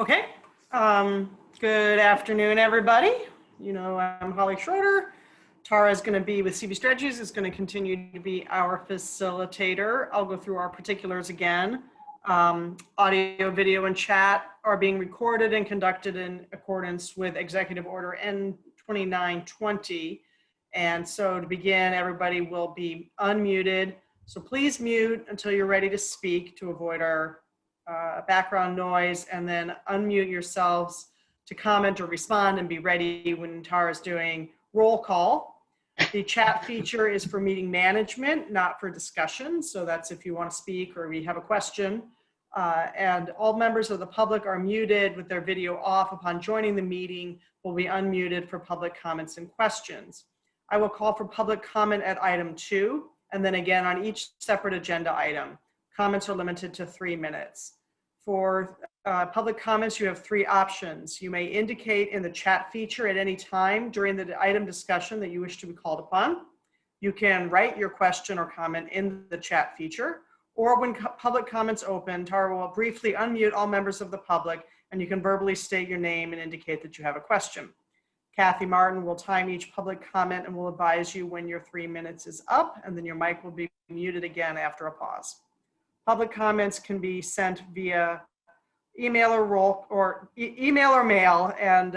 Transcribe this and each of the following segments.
Okay. Good afternoon, everybody. You know, I'm Holly Schroeder. Tara is going to be with CV Strategies, is going to continue to be our facilitator. I'll go through our particulars again. Audio, video, and chat are being recorded and conducted in accordance with Executive Order N2920. And so to begin, everybody will be unmuted. So please mute until you're ready to speak to avoid our background noise, and then unmute yourselves to comment or respond and be ready when Tara's doing roll call. The chat feature is for meeting management, not for discussion. So that's if you want to speak or we have a question. And all members of the public are muted with their video off. Upon joining the meeting, will be unmuted for public comments and questions. I will call for public comment at item 2, and then again on each separate agenda item. Comments are limited to 3 minutes. For public comments, you have 3 options. You may indicate in the chat feature at any time during the item discussion that you wish to be called upon. You can write your question or comment in the chat feature, or when public comments open, Tara will briefly unmute all members of the public, and you can verbally state your name and indicate that you have a question. Kathy Martin will time each public comment and will advise you when your 3 minutes is up, and then your mic will be muted again after a pause. Public comments can be sent via email or email or mail, and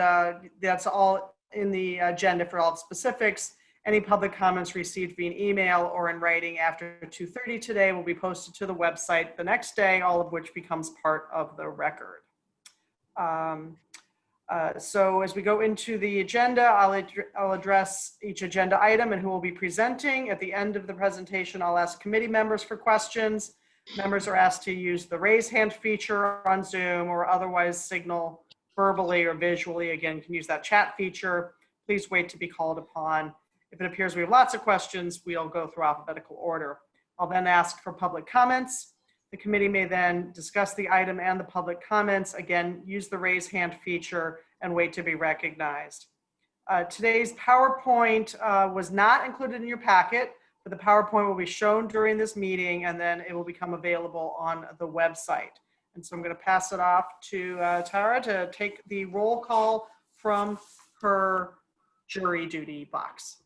that's all in the agenda for all specifics. Any public comments received via email or in writing after 2:30 today will be posted to the website the next day, all of which becomes part of the record. So as we go into the agenda, I'll address each agenda item and who will be presenting. At the end of the presentation, I'll ask committee members for questions. Members are asked to use the raise hand feature on Zoom or otherwise signal verbally or visually. Again, you can use that chat feature. Please wait to be called upon. If it appears we have lots of questions, we'll go through alphabetical order. I'll then ask for public comments. The committee may then discuss the item and the public comments. Again, use the raise hand feature and wait to be recognized. Today's PowerPoint was not included in your packet, but the PowerPoint will be shown during this meeting, and then it will become available on the website. And so I'm going to pass it off to Tara to take the roll call from her jury duty box.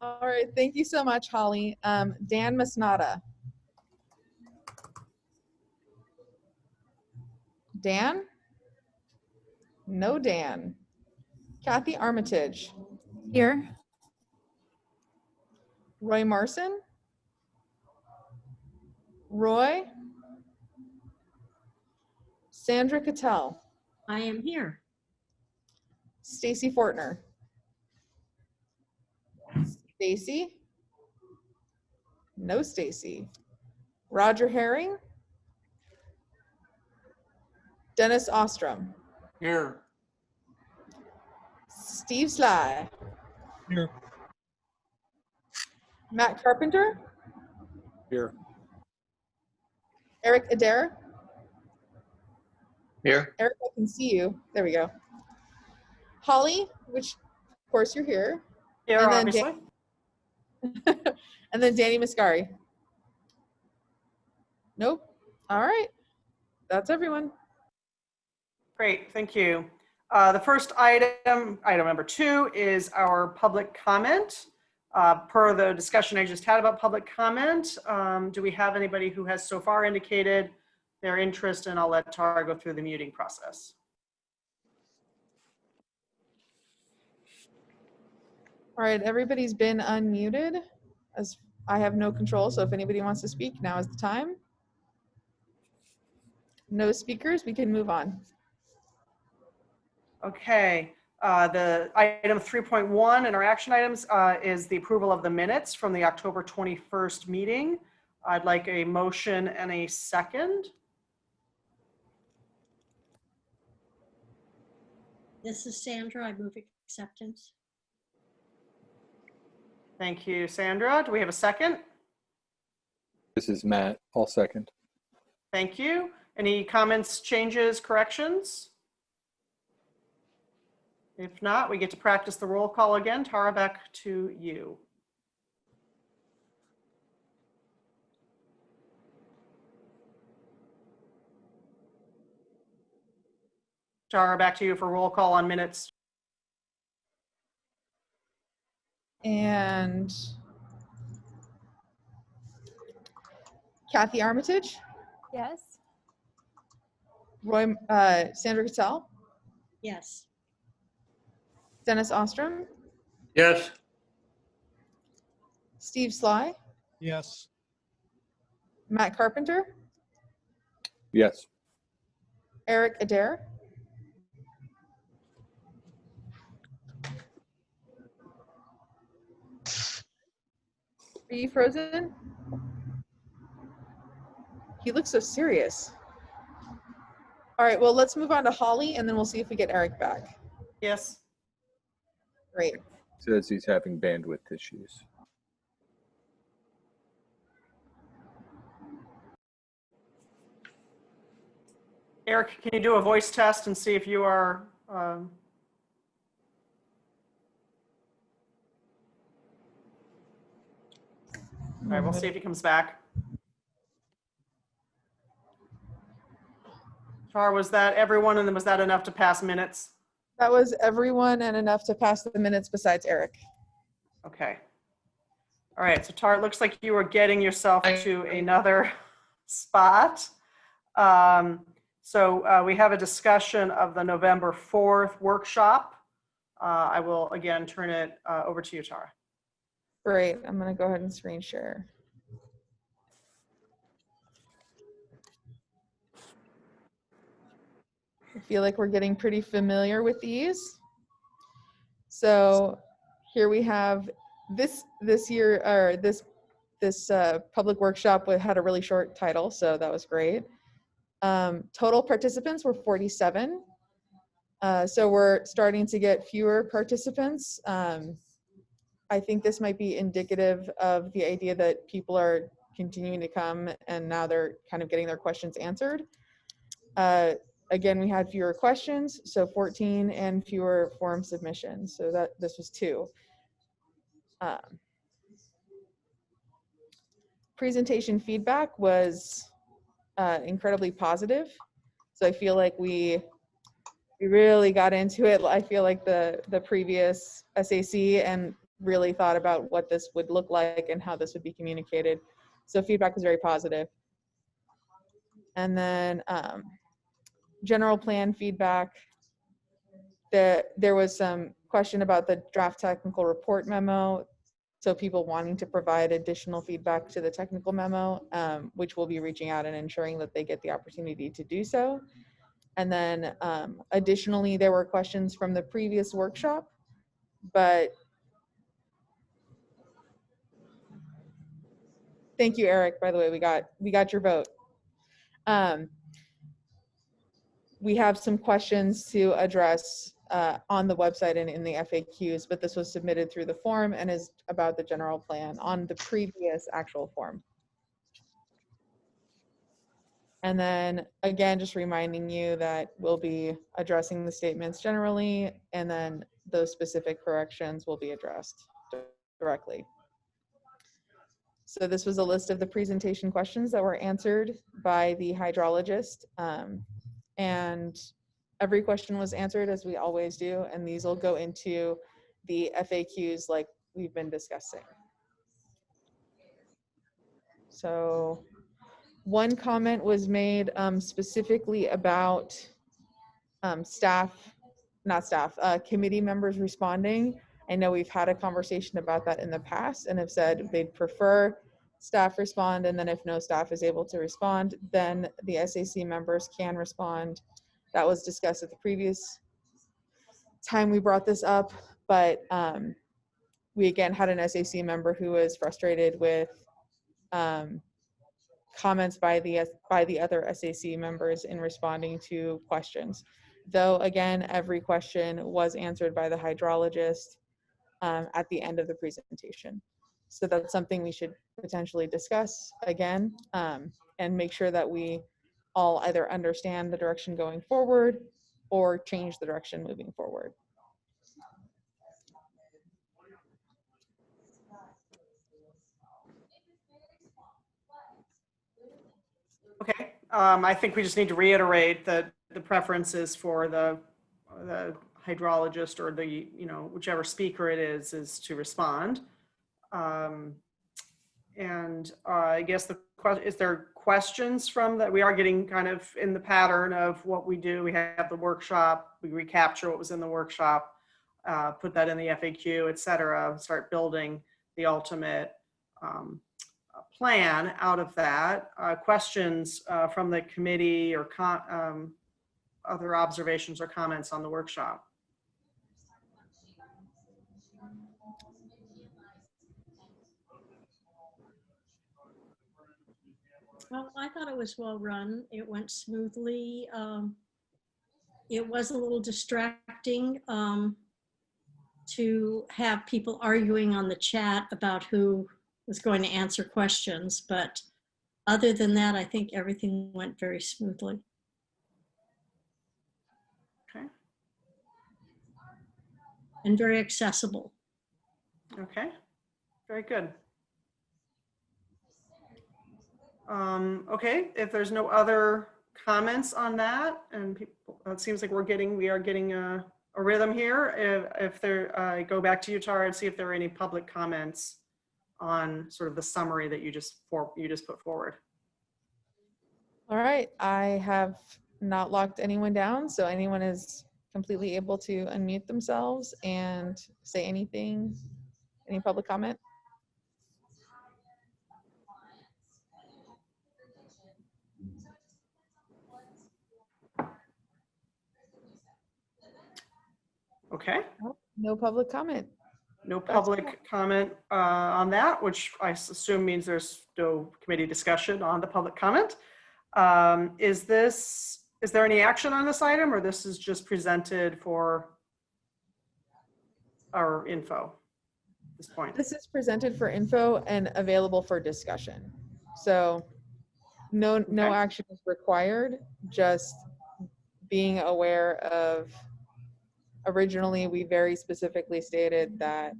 All right, thank you so much, Holly. Dan Masnada. Dan? No Dan. Kathy Armitage. Here. Roy Marson? Roy? Sandra Cattell. I am here. Stacy Fortner. Stacy? No Stacy. Roger Herring? Dennis Ostrom. Here. Steve Sly. Here. Matt Carpenter. Here. Eric Adair. Here. Eric, I can see you. There we go. Holly, which of course you're here. Here, And then obviously. And then Danny Mascari. Nope. All right. That's everyone. Great, thank you. The first item number 2, is our public comment. Per the discussion I just had about public comment, do we have anybody who has so far indicated their interest? And I'll let Tara go through the muting process. All right, everybody's been unmuted, as I have no control, so if anybody wants to speak, now is the time. No speakers, we can move on. Okay, the item 3.1 in our action items is the approval of the minutes from the October 21st meeting. I'd like a motion and a second. This is Sandra. I move acceptance. Thank you, Sandra. Do we have a second? This is Matt. I'll second. Thank you. Any comments, changes, corrections? If not, we get to practice the roll call again. Tara, back to you. Tara, back to you for roll call on minutes. And Kathy Armitage, Yes. Sandra Cattell, Yes. Dennis Ostrom, Yes. Steve Sly, Yes. Matt Carpenter, Yes. Eric Adair, are you frozen? He looks so serious. All right, well, let's move on to Holly and then we'll see if we get Eric back. Yes. Great. Says he's having bandwidth issues. Eric, can you do a voice test and see if you are, all right, we'll see if he comes back. Tara, was that everyone, and then was that enough to pass minutes? That was everyone and enough to pass the minutes besides Eric. Okay. All right, so Tara, it looks like you were getting yourself to another spot. So we have a discussion of the November 4th workshop. I will again turn it over to you, Tara. Great, I'm gonna go ahead and screen share. I feel like we're getting pretty familiar with these. So here we have this year, or this public workshop had a really short title, so that was great. Total participants were 47. So we're starting to get fewer participants. I think this might be indicative of the idea that people are continuing to come and now they're kind of getting their questions answered. Again, we had fewer questions, so 14, and fewer form submissions, so that this was 2. Presentation feedback was incredibly positive, so I feel like we really got into it. I feel like the previous SAC and really thought about what this would look like and how this would be communicated. So feedback was very positive. And then general plan feedback, there was some question about the draft technical report memo. So people wanting to provide additional feedback to the technical memo, which we'll be reaching out and ensuring that they get the opportunity to do so. And then additionally, there were questions from the previous workshop, but thank you, Eric, by the way, we got your vote. We have some questions to address on the website and in the FAQs, but this was submitted through the form and is about the general plan on the previous actual form. And then again, just reminding you that we'll be addressing the statements generally, and then those specific corrections will be addressed directly. So this was a list of the presentation questions that were answered by the hydrologist. And every question was answered as we always do, and these will go into the FAQs like we've been discussing. So one comment was made specifically about committee members responding. I know we've had a conversation about that in the past and have said they'd prefer staff respond, and then if no staff is able to respond, then the SAC members can respond. That was discussed at the previous time we brought this up, but we again had an SAC member who was frustrated with comments by the other SAC members in responding to questions. Though again, every question was answered by the hydrologist at the end of the presentation. So that's something we should potentially discuss again and make sure that we all either understand the direction going forward or change the direction moving forward. Okay, I think we just need to reiterate that the preference is for the the hydrologist or the, whichever speaker it is to respond. And I guess is there questions from that? We are getting kind of in the pattern of what we do. We have the workshop, we recapture what was in the workshop, put that in the FAQ, et cetera, start building the ultimate plan out of that. Questions from the committee or other observations or comments on the workshop? Well, I thought it was well run. It went smoothly. It was a little distracting to have people arguing on the chat about who was going to answer questions. But other than that, I think everything went very smoothly. Okay. And very accessible. Okay. Very good. Okay, if there's no other comments on that, and people, it seems like we are getting a rhythm here. If there, I go back to you, Tara, and see if there are any public comments on sort of the summary that you just put forward. All right, I have not locked anyone down, so anyone is completely able to unmute themselves and say anything, any public comment. Okay, No public comment. no public comment on that, which I assume means there's no committee discussion on the public comment. Is there any action on this item, or this is just presented for our info at this point? This is presented for info and available for discussion. So no Okay. action is required, just being aware of, originally we very specifically stated that,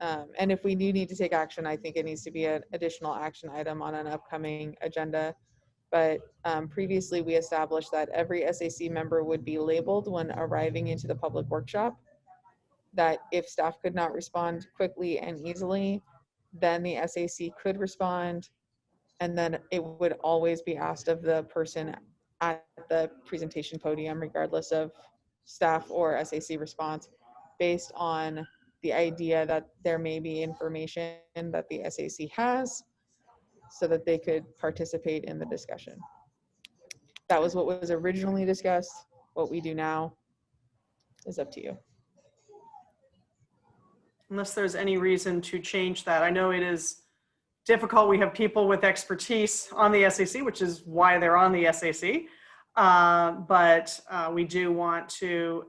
and if we do need to take action, I think it needs to be an additional action item on an upcoming agenda. But previously we established that every SAC member would be labeled when arriving into the public workshop, that if staff could not respond quickly and easily, then the SAC could respond, and then it would always be asked of the person at the presentation podium, regardless of staff or SAC response, based on the idea that there may be information that the SAC has so that they could participate in the discussion. That was what was originally discussed. What we do now is up to you. Unless there's any reason to change that. I know it is difficult. We have people with expertise on the SAC, which is why they're on the SAC. But we do want to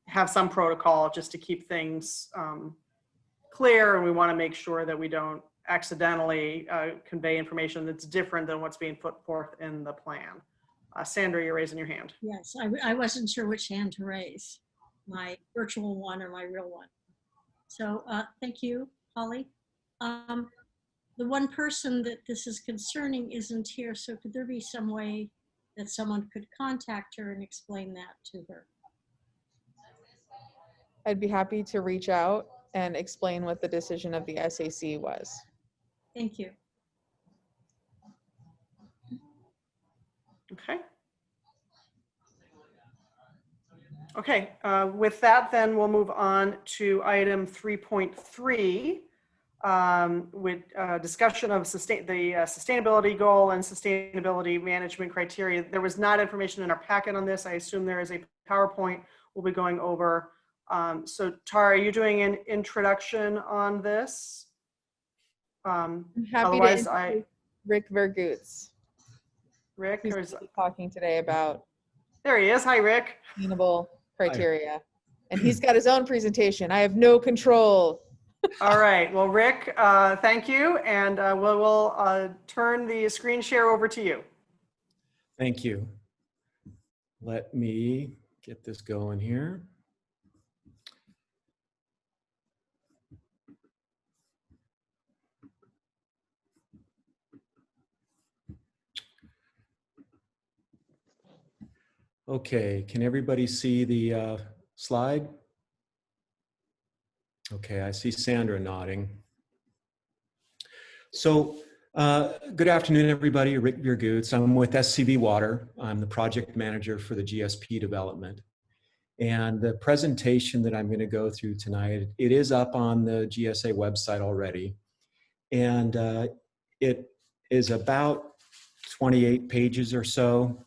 have some protocol just to keep things clear. And we want to make sure that we don't accidentally convey information that's different than what's being put forth in the plan. Sandra, you're raising your hand. Yes, I wasn't sure which hand to raise, my virtual one or my real one. So thank you, Holly. The one person that this is concerning isn't here, so could there be some way that someone could contact her and explain that to her? I'd be happy to reach out and explain what the decision of the SAC was. Thank you. Okay. Okay, with that, then we'll move on to item 3.3, with discussion of the sustainability goal and sustainability management criteria. There was not information in our packet on this. I assume there is a PowerPoint we'll be going over. So Tara, are you doing an introduction on this? I'm happy Otherwise, to introduce Rick Vergoots, Rick, who's or is, talking today about there he is. Hi, Rick. sustainable criteria. And he's got his own presentation. I have no control. All right. Well, Rick, thank you. And we'll turn the screen share over to you. Thank you. Let me get this going here. Okay, can everybody see the slide? Okay, I see Sandra nodding. So, good afternoon, everybody. Rick Biergoots. I'm with SCV Water. I'm the project manager for the GSP development. And the presentation that I'm going to go through tonight, it is up on the GSA website already. And it is about 28 pages or so.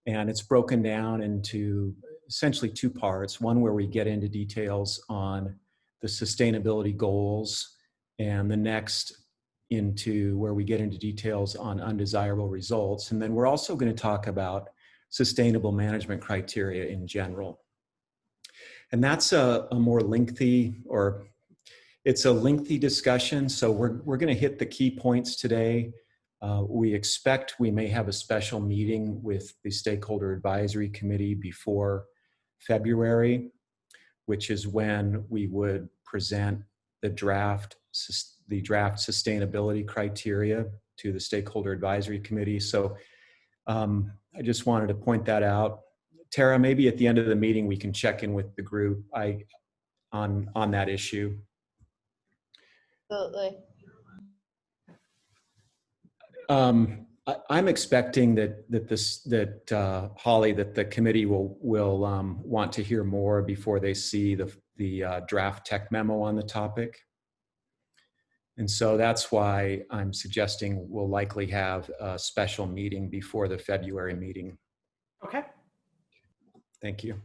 And it's broken down into essentially two parts. One where we get into details on the sustainability goals, and the next into where we get into details on undesirable results. And then we're also going to talk about sustainable management criteria in general. And that's a more lengthy, or it's a lengthy discussion. So we're going to hit the key points today. We expect we may have a special meeting with the Stakeholder Advisory Committee before February, which is when we would present the draft sustainability criteria to the Stakeholder Advisory Committee. So I just wanted to point that out. Tara, maybe at the end of the meeting, we can check in with the group on that issue. Absolutely. I'm expecting that Holly, that the committee will want to hear more before they see the draft tech memo on the topic. And so that's why I'm suggesting we'll likely have a special meeting before the February meeting. Okay. Thank you.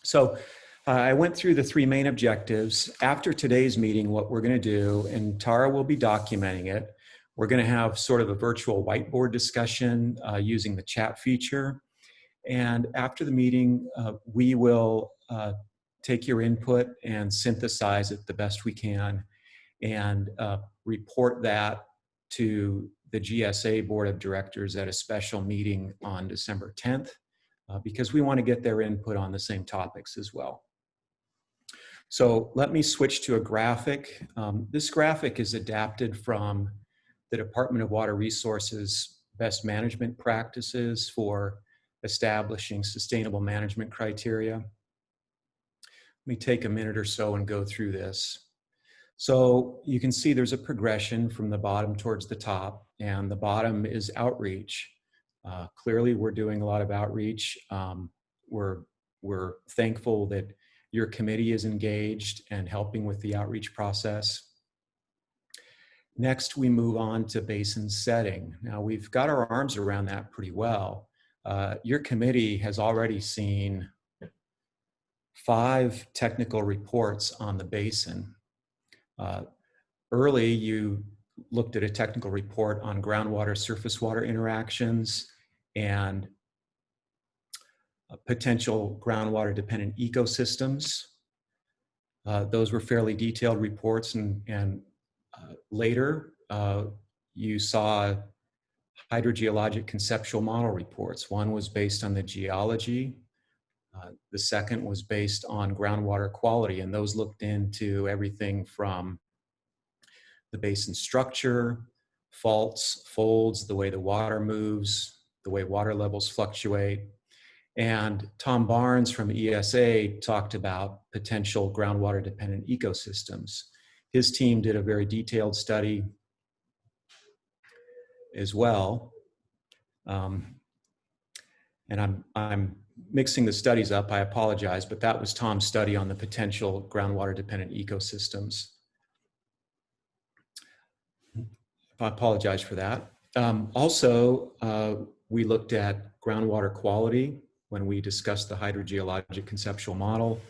So I went through the three main objectives. After today's meeting, what we're going to do, and Tara will be documenting it, we're going to have sort of a virtual whiteboard discussion using the chat feature. And after the meeting, we will take your input and synthesize it the best we can, and report that to the GSA Board of Directors at a special meeting on December 10th, because we want to get their input on the same topics as well. So let me switch to a graphic. This graphic is adapted from the Department of Water Resources best management practices for establishing sustainable management criteria. Let me take a minute or so and go through this. So you can see there's a progression from the bottom towards the top, and the bottom is outreach. Clearly, we're doing a lot of outreach. We're thankful that your committee is engaged and helping with the outreach process. Next, we move on to basin setting. Now, we've got our arms around that pretty well. Your committee has already seen 5 technical reports on the basin. Early, you looked at a technical report on groundwater surface water interactions and potential groundwater dependent ecosystems. Those were fairly detailed reports, and later you saw hydrogeologic conceptual model reports. One was based on the geology. The second was based on groundwater quality, and those looked into everything from the basin structure, faults, folds, the way the water moves, the way water levels fluctuate. And Tom Barnes from ESA talked about potential groundwater dependent ecosystems. His team did a very detailed study as well. And I'm mixing the studies up, I apologize, but that was Tom's study on the potential groundwater dependent ecosystems. I apologize for that. Also, we looked at groundwater quality when we discussed the hydrogeologic conceptual model.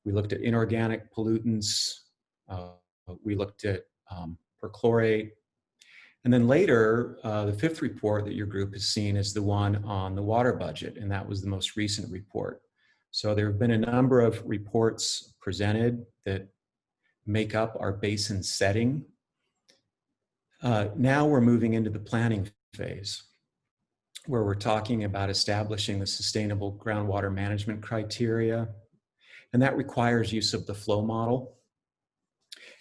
We looked at inorganic pollutants. We looked at perchlorate. And then later, the 5th report that your group has seen is the one on the water budget, and that was the most recent report. So there have been a number of reports presented that make up our basin setting. Now we're moving into the planning phase, where we're talking about establishing the sustainable groundwater management criteria, and that requires use of the flow model.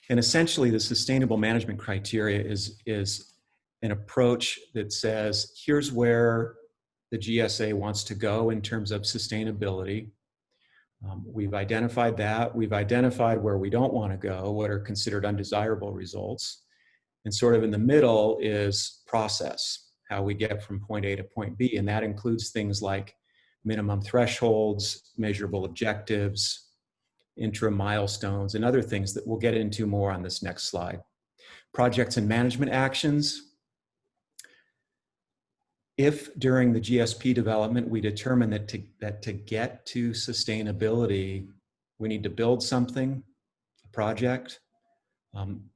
And essentially, the sustainable management criteria is an approach that says, here's where the GSA wants to go in terms of sustainability. We've identified that. We've identified where we don't want to go, what are considered undesirable results. And sort of in the middle is process, how we get from point A to point B. And that includes things like minimum thresholds, measurable objectives, interim milestones, and other things that we'll get into more on this next slide. Projects and management actions. If during the GSP development we determine that to get to sustainability, we need to build something, a project,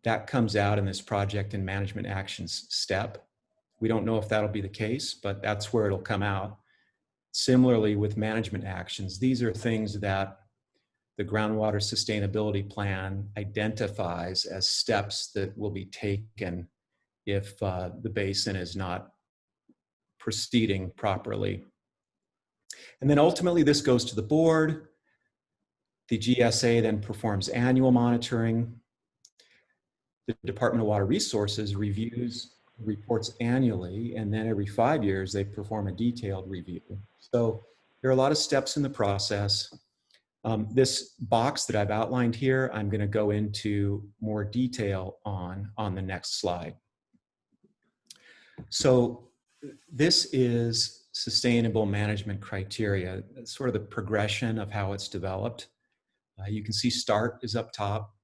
that comes out in this project and management actions step. We don't know if that'll be the case, but that's where it'll come out. Similarly with management actions, these are things that the groundwater sustainability plan identifies as steps that will be taken if the basin is not proceeding properly. And then ultimately this goes to the board. The GSA then performs annual monitoring. The Department of Water Resources reviews reports annually, and then every 5 years they perform a detailed review. So there are a lot of steps in the process. This box that I've outlined here, I'm going to go into more detail on the next slide. So this is sustainable management criteria, sort of the progression of how it's developed. You can see START is up top.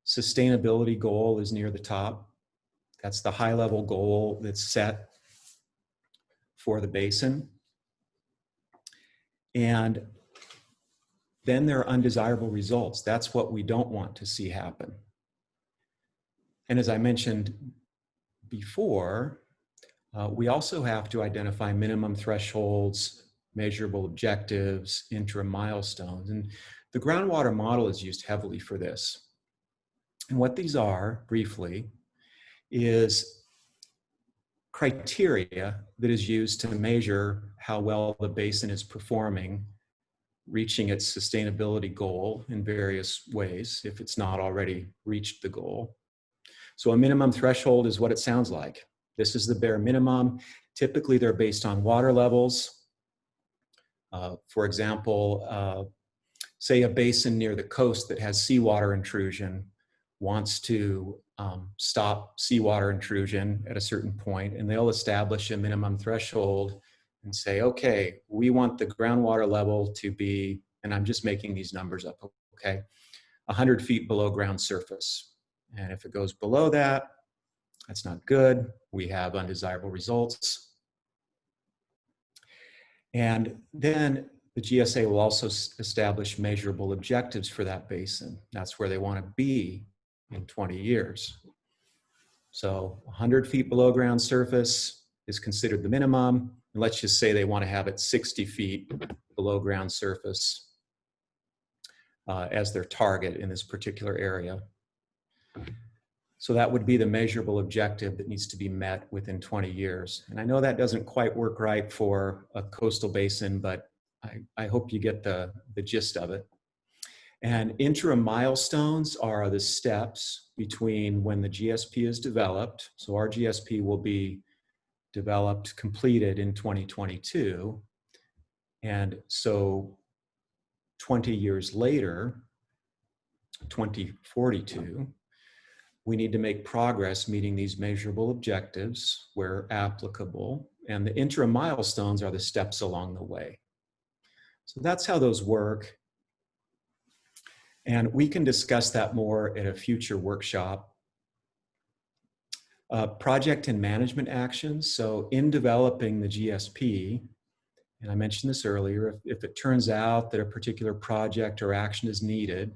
Sustainability goal is near the top. That's the high level goal that's set for the basin. And then there are undesirable results. That's what we don't want to see happen. And as I mentioned before, we also have to identify minimum thresholds, measurable objectives, interim milestones. And the groundwater model is used heavily for this. And what these are, briefly, is criteria that is used to measure how well the basin is performing, reaching its sustainability goal in various ways, if it's not already reached the goal. So a minimum threshold is what it sounds like. This is the bare minimum. Typically, they're based on water levels. For example, say a basin near the coast that has seawater intrusion wants to stop seawater intrusion at a certain point, and they'll establish a minimum threshold and say, okay, we want the groundwater level to be, and I'm just making these numbers up, okay, 100 feet below ground surface. And if it goes below that, that's not good. We have undesirable results. And then the GSA will also establish measurable objectives for that basin. That's where they want to be in 20 years. So 100 feet below ground surface is considered the minimum. And let's just say they want to have it 60 feet below ground surface as their target in this particular area. So that would be the measurable objective that needs to be met within 20 years. And I know that doesn't quite work right for a coastal basin, but I hope you get the gist of it. And interim milestones are the steps between when the GSP is developed. So our GSP will be developed, completed in 2022. And so 20 years later, 2042, we need to make progress meeting these measurable objectives where applicable. And the interim milestones are the steps along the way. So that's how those work. And we can discuss that more at a future workshop. Project and management actions. So in developing the GSP, and I mentioned this earlier, if it turns out that a particular project or action is needed,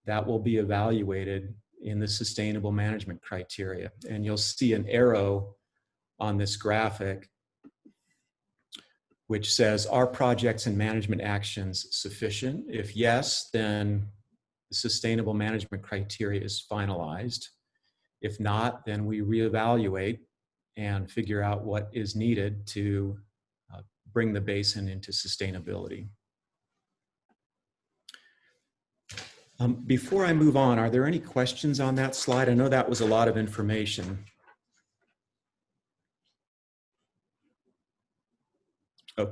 that will be evaluated in the sustainable management criteria. And you'll see an arrow on this graphic which says, are projects and management actions sufficient? If yes, then the sustainable management criteria is finalized. If not, then we reevaluate and figure out what is needed to bring the basin into sustainability. Before I move on, are there any questions on that slide? I know that was a lot of information. Oh,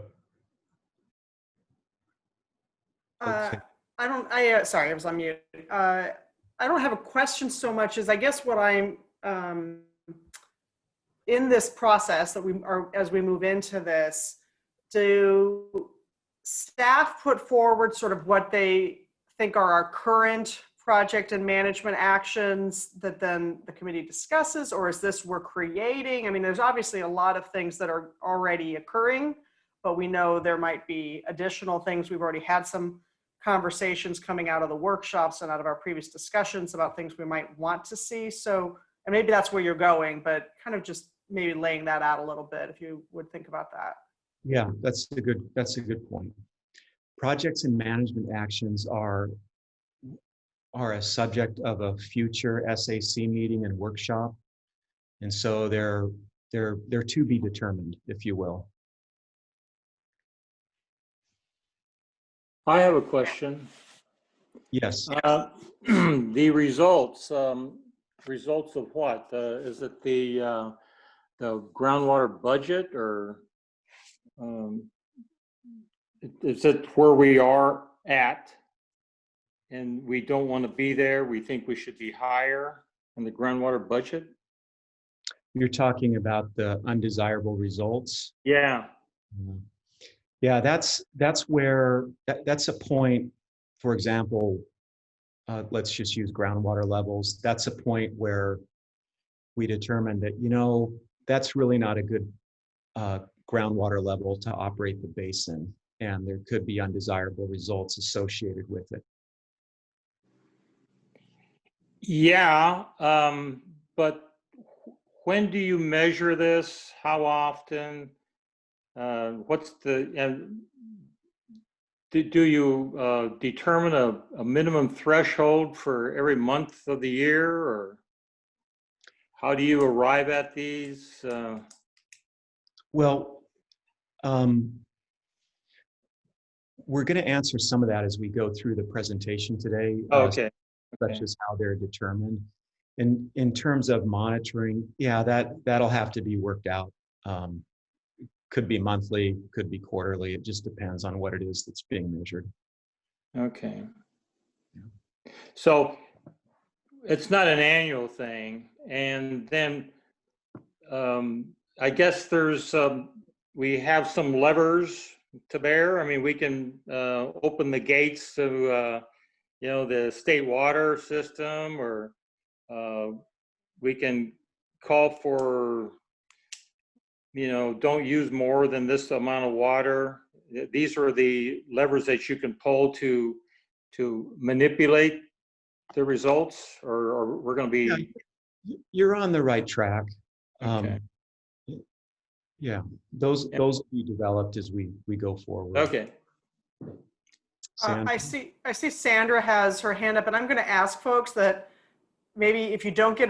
okay. Sorry, I was on mute. I don't have a question so much as I guess what I'm, in this process that we are, as we move into this, do staff put forward sort of what they think are our current project and management actions that then the committee discusses, or is this we're creating? I mean, there's obviously a lot of things that are already occurring, but we know there might be additional things. We've already had some conversations coming out of the workshops and out of our previous discussions about things we might want to see. So, and maybe that's where you're going, but kind of just maybe laying that out a little bit, if you would think about that. Yeah, that's a good point. Projects and management actions are a subject of a future SAC meeting and workshop. And so they're to be determined, if you will. I have a question. Yes. The results, results of what? Is it the groundwater budget, or is it where we are at and we don't want to be there? We think we should be higher in the groundwater budget? You're talking about the undesirable results. Yeah. Yeah, that's where, that's a point, for example, let's just use groundwater levels. That's a point where we determined that, you know, that's really not a good groundwater level to operate the basin, and there could be undesirable results associated with it. Yeah, but when do you measure this? How often? What's the, and do you determine a minimum threshold for every month of the year, or how do you arrive at these? Well, we're going to answer some of that as we go through the presentation today. Okay. Such as how they're determined. And in terms of monitoring, yeah, that'll have to be worked out. Could be monthly, could be quarterly. It just depends on what it is that's being measured. Okay. So it's not an annual thing. And then I guess there's, we have some levers to bear. I mean, we can open the gates to, you know, the state water system, or we can call for, you know, don't use more than this amount of water. These are the levers that you can pull to manipulate the results, or we're going to be. Yeah, you're on the right track. Okay. Yeah, those will be developed as we go forward. Okay. I see Sandra has her hand up, and I'm going to ask folks that maybe if you don't get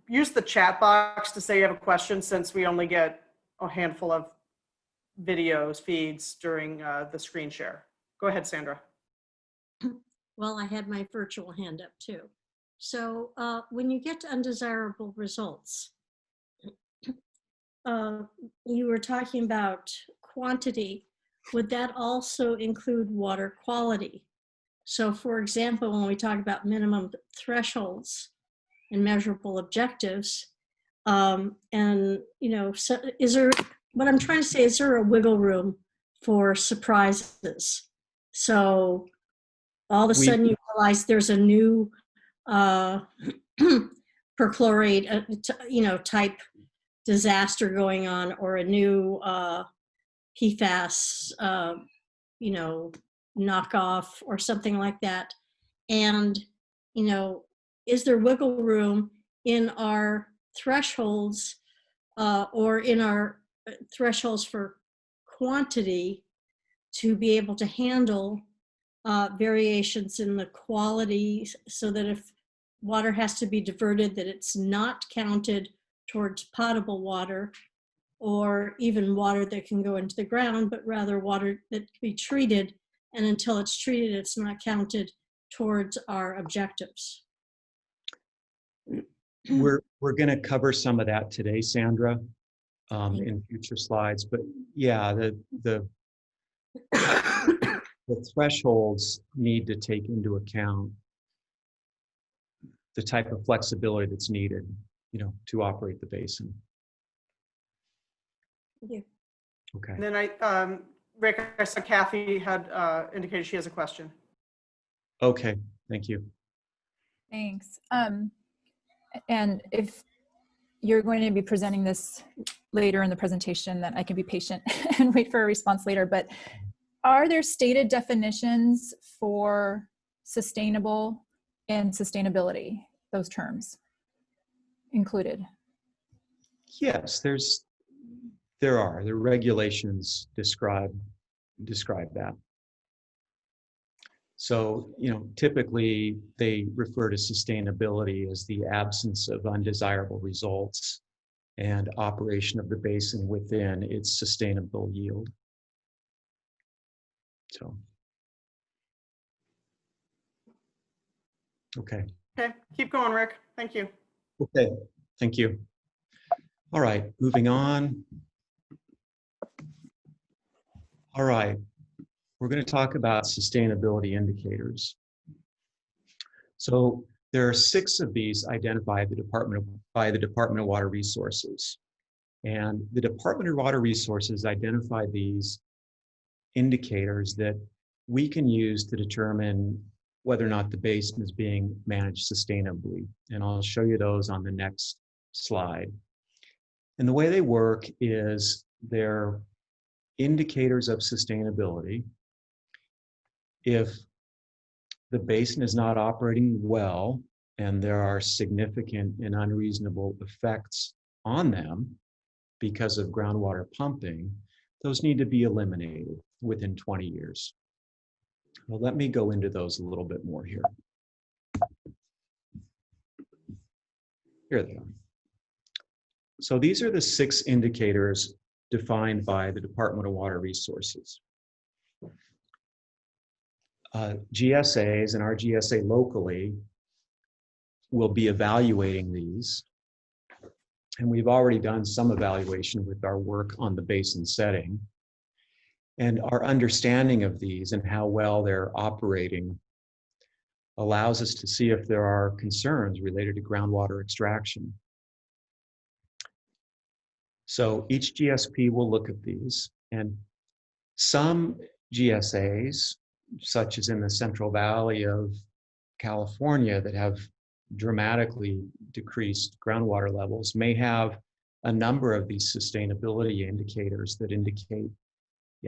use the chat box to say you have a question, since we only get a handful of videos feeds during the screen share. Go ahead, Sandra. Well, I had my virtual hand up too. So when you get to undesirable results, you were talking about quantity. Would that also include water quality? So for example, when we talk about minimum thresholds and measurable objectives, and you know, so is there, what I'm trying to say, is there a wiggle room for surprises? So all of a sudden you realize there's a new perchlorate, you know, type disaster going on, or a new PFAS, you know, knockoff or something like that. And, you know, is there wiggle room in our thresholds or in our thresholds for quantity to be able to handle variations in the quality, so that if water has to be diverted, that it's not counted towards potable water, or even water that can go into the ground, but rather water that can be treated, and until it's treated, it's not counted towards our objectives. We're going to cover some of that today, Sandra. in future slides. But yeah, the thresholds need to take into account the type of flexibility that's needed, to operate the basin. Thank you. Okay. And then Rick, I saw Kathy had indicated she has a question. Okay. Thank you. Thanks. And if you're going to be presenting this later in the presentation, then I can be patient and wait for a response later. But are there stated definitions for sustainable and sustainability, those terms included? Yes, there are. The regulations describe that. So, typically they refer to sustainability as the absence of undesirable results and operation of the basin within its sustainable yield. So, okay. Okay, keep going, Rick. Thank you. Okay, thank you. All right, moving on. All right, we're going to talk about sustainability indicators. So there are 6 of these identified by the Department of Water Resources. And the Department of Water Resources identified these indicators that we can use to determine whether or not the basin is being managed sustainably. And I'll show you those on the next slide. And the way they work is they're indicators of sustainability. If the basin is not operating well and there are significant and unreasonable effects on them because of groundwater pumping, those need to be eliminated within 20 years. Well, let me go into those a little bit more here. Here they are. So these are the 6 indicators defined by the Department of Water Resources. GSAs and our GSA locally will be evaluating these. And we've already done some evaluation with our work on the basin setting. And our understanding of these and how well they're operating allows us to see if there are concerns related to groundwater extraction. So each GSP will look at these, and some GSAs, such as in the Central Valley of California, that have dramatically decreased groundwater levels, may have a number of these sustainability indicators that indicate,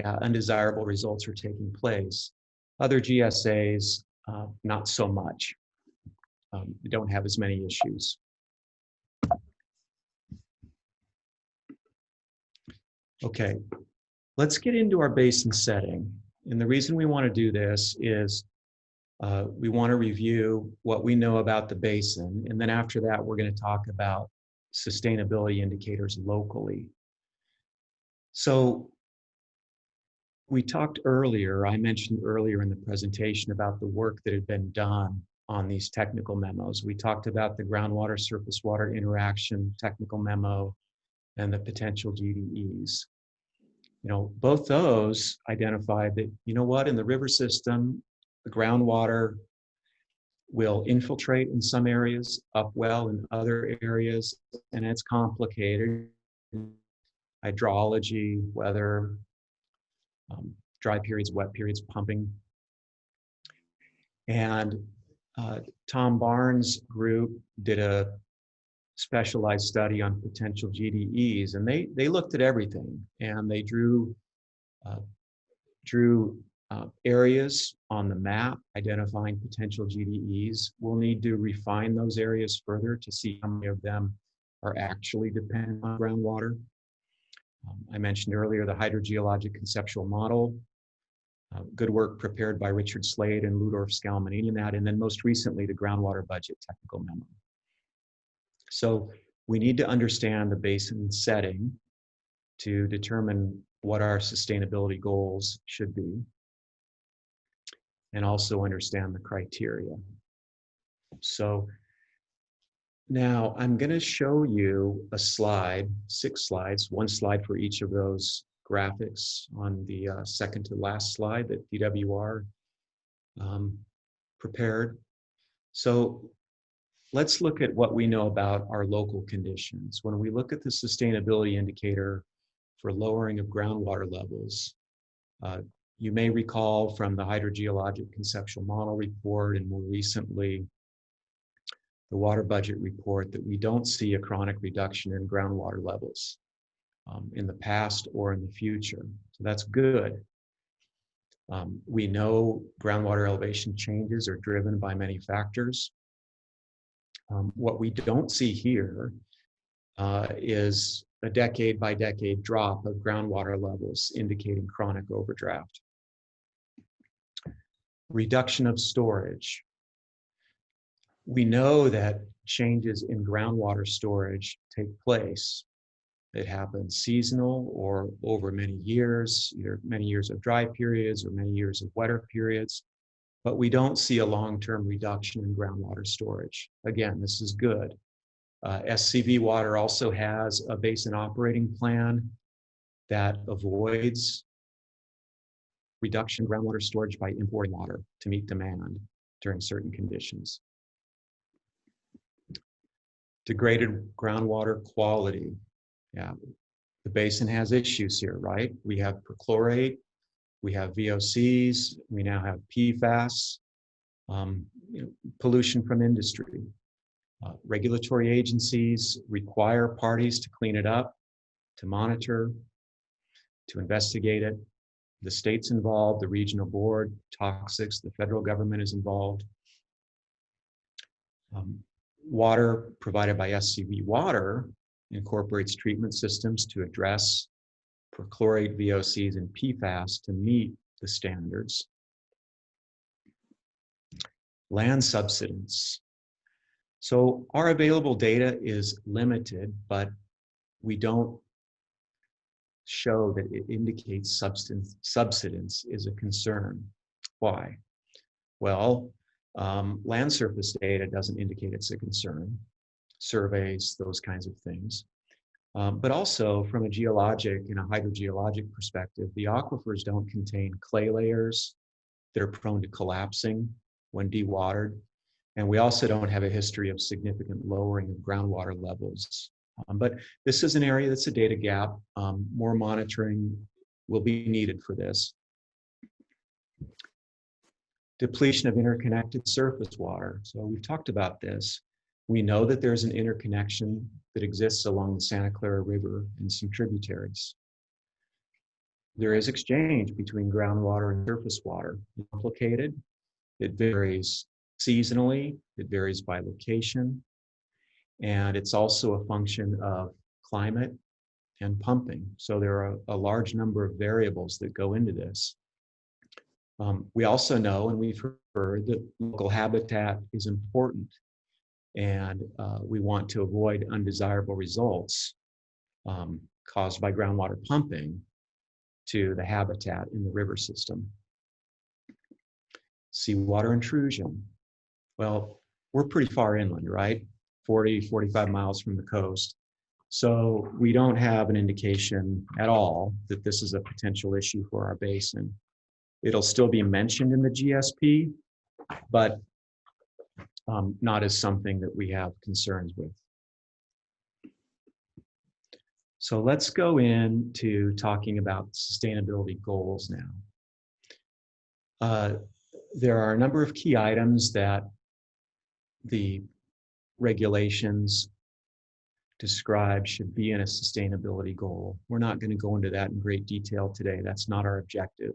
undesirable results are taking place. Other GSAs, not so much. They don't have as many issues. Okay, let's get into our basin setting. And the reason we want to do this is we want to review what we know about the basin. And then after that, we're going to talk about sustainability indicators locally. So I mentioned earlier in the presentation about the work that had been done on these technical memos. We talked about the groundwater surface water interaction technical memo and the potential GDEs. Both those identified that, in the river system, the groundwater will infiltrate in some areas, upwell in other areas, and it's complicated. Hydrology, weather, dry periods, wet periods, pumping. And Tom Barnes' group did a specialized study on potential GDEs, and they looked at everything, and they drew areas on the map identifying potential GDEs. We'll need to refine those areas further to see how many of them are actually dependent on groundwater. I mentioned earlier the hydrogeologic conceptual model, good work prepared by Richard Slade and Ludorf Scalmanini in that, and then most recently the groundwater budget technical memo. So we need to understand the basin setting to determine what our sustainability goals should be, and also understand the criteria. So Now, I'm going to show you a slide, 6 slides, 1 slide for each of those graphics on the second to last slide that DWR prepared. So let's look at what we know about our local conditions. When we look at the sustainability indicator for lowering of groundwater levels, you may recall from the hydrogeologic conceptual model report and more recently the water budget report that we don't see a chronic reduction in groundwater levels in the past or in the future. So that's good. We know groundwater elevation changes are driven by many factors. What we don't see here is a decade by decade drop of groundwater levels indicating chronic overdraft. Reduction of storage. We know that changes in groundwater storage take place. It happens seasonal or over many years, either many years of dry periods or many years of wetter periods, but we don't see a long-term reduction in groundwater storage. Again, this is good. SCV Water also has a basin operating plan that avoids reduction in groundwater storage by importing water to meet demand during certain conditions. Degraded groundwater quality. Yeah, the basin has issues here, right? We have perchlorate, we have VOCs, we now have PFAS, pollution from industry. Regulatory agencies require parties to clean it up, to monitor, to investigate it. The state's involved, the regional board, toxics, the federal government is involved. Water provided by SCV Water incorporates treatment systems to address perchlorate, VOCs, and PFAS to meet the standards. Land subsidence. So our available data is limited, but we don't show that it indicates subsidence is a concern. Why? Well, land surface data doesn't indicate it's a concern. Surveys, those kinds of things. But also from a geologic and a hydrogeologic perspective, the aquifers don't contain clay layers that are prone to collapsing when dewatered. And we also don't have a history of significant lowering of groundwater levels. But this is an area that's a data gap. More monitoring will be needed for this. Depletion of interconnected surface water. So we've talked about this. We know that there's an interconnection that exists along the Santa Clara River and some tributaries. There is exchange between groundwater and surface water. It's complicated. It varies seasonally. It varies by location. And it's also a function of climate and pumping. So there are a large number of variables that go into this. We also know, and we've heard, that local habitat is important. And we want to avoid undesirable results caused by groundwater pumping to the habitat in the river system. Seawater intrusion. Well, we're pretty far inland, right? 40, 45 miles from the coast. So we don't have an indication at all that this is a potential issue for our basin. It'll still be mentioned in the GSP, but not as something that we have concerns with. So let's go into talking about sustainability goals now. There are a number of key items that the regulations describe should be in a sustainability goal. We're not going to go into that in great detail today. That's not our objective.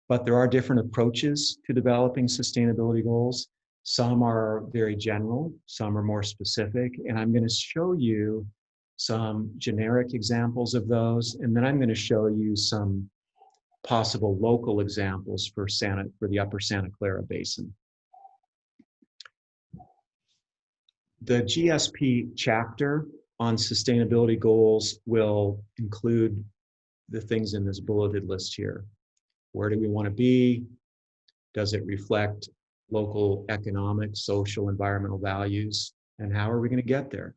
But there are different approaches to developing sustainability goals. Some are very general, some are more specific, and I'm going to show you some generic examples of those, and then I'm going to show you some possible local examples for the upper Santa Clara Basin. The GSP chapter on sustainability goals will include the things in this bulleted list here. Where do we want to be? Does it reflect local economic, social, environmental values? And how are we going to get there?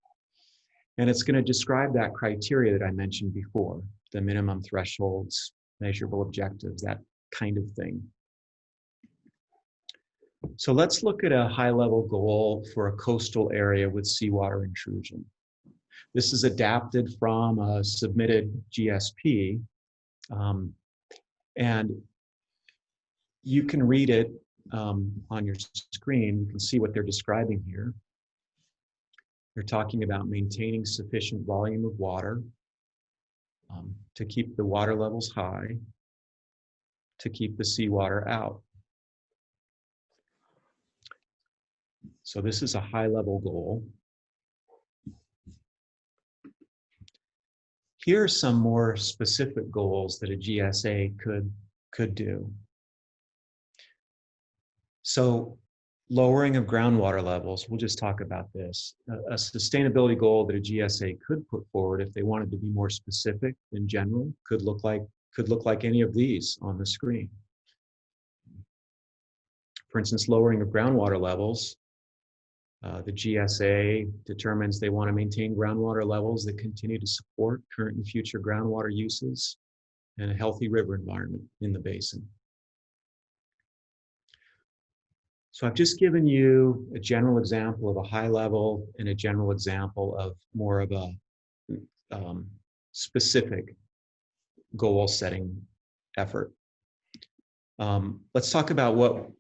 And it's going to describe that criteria that I mentioned before, the minimum thresholds, measurable objectives, that kind of thing. So let's look at a high-level goal for a coastal area with seawater intrusion. This is adapted from a submitted GSP, and you can read it on your screen. You can see what they're describing here. They're talking about maintaining sufficient volume of water to keep the water levels high, to keep the seawater out. So this is a high-level goal. Here are some more specific goals that a GSA could do. So lowering of groundwater levels, we'll just talk about this. A sustainability goal that a GSA could put forward if they wanted to be more specific in general could look like any of these on the screen. For instance, lowering of groundwater levels. The GSA determines they want to maintain groundwater levels that continue to support current and future groundwater uses and a healthy river environment in the basin. So I've just given you a general example of a high level and a general example of more of a specific goal setting effort. Let's talk about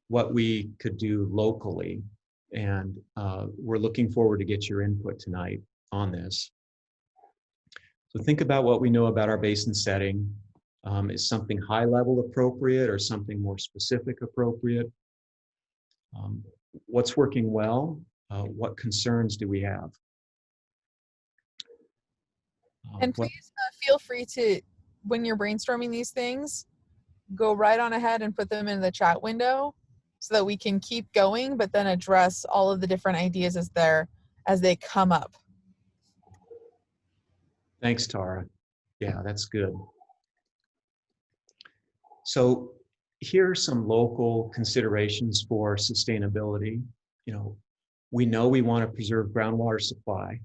what we could do locally. And we're looking forward to get your input tonight on this. So think about what we know about our basin setting. Is something high level appropriate or something more specific appropriate? What's working well? What concerns do we have? And please feel free to, when you're brainstorming these things, go right on ahead and put them in the chat window so that we can keep going, but then address all of the different ideas as they come up. Thanks, Tara. Yeah, that's good. So here are some local considerations for sustainability. We know we want to preserve groundwater supply.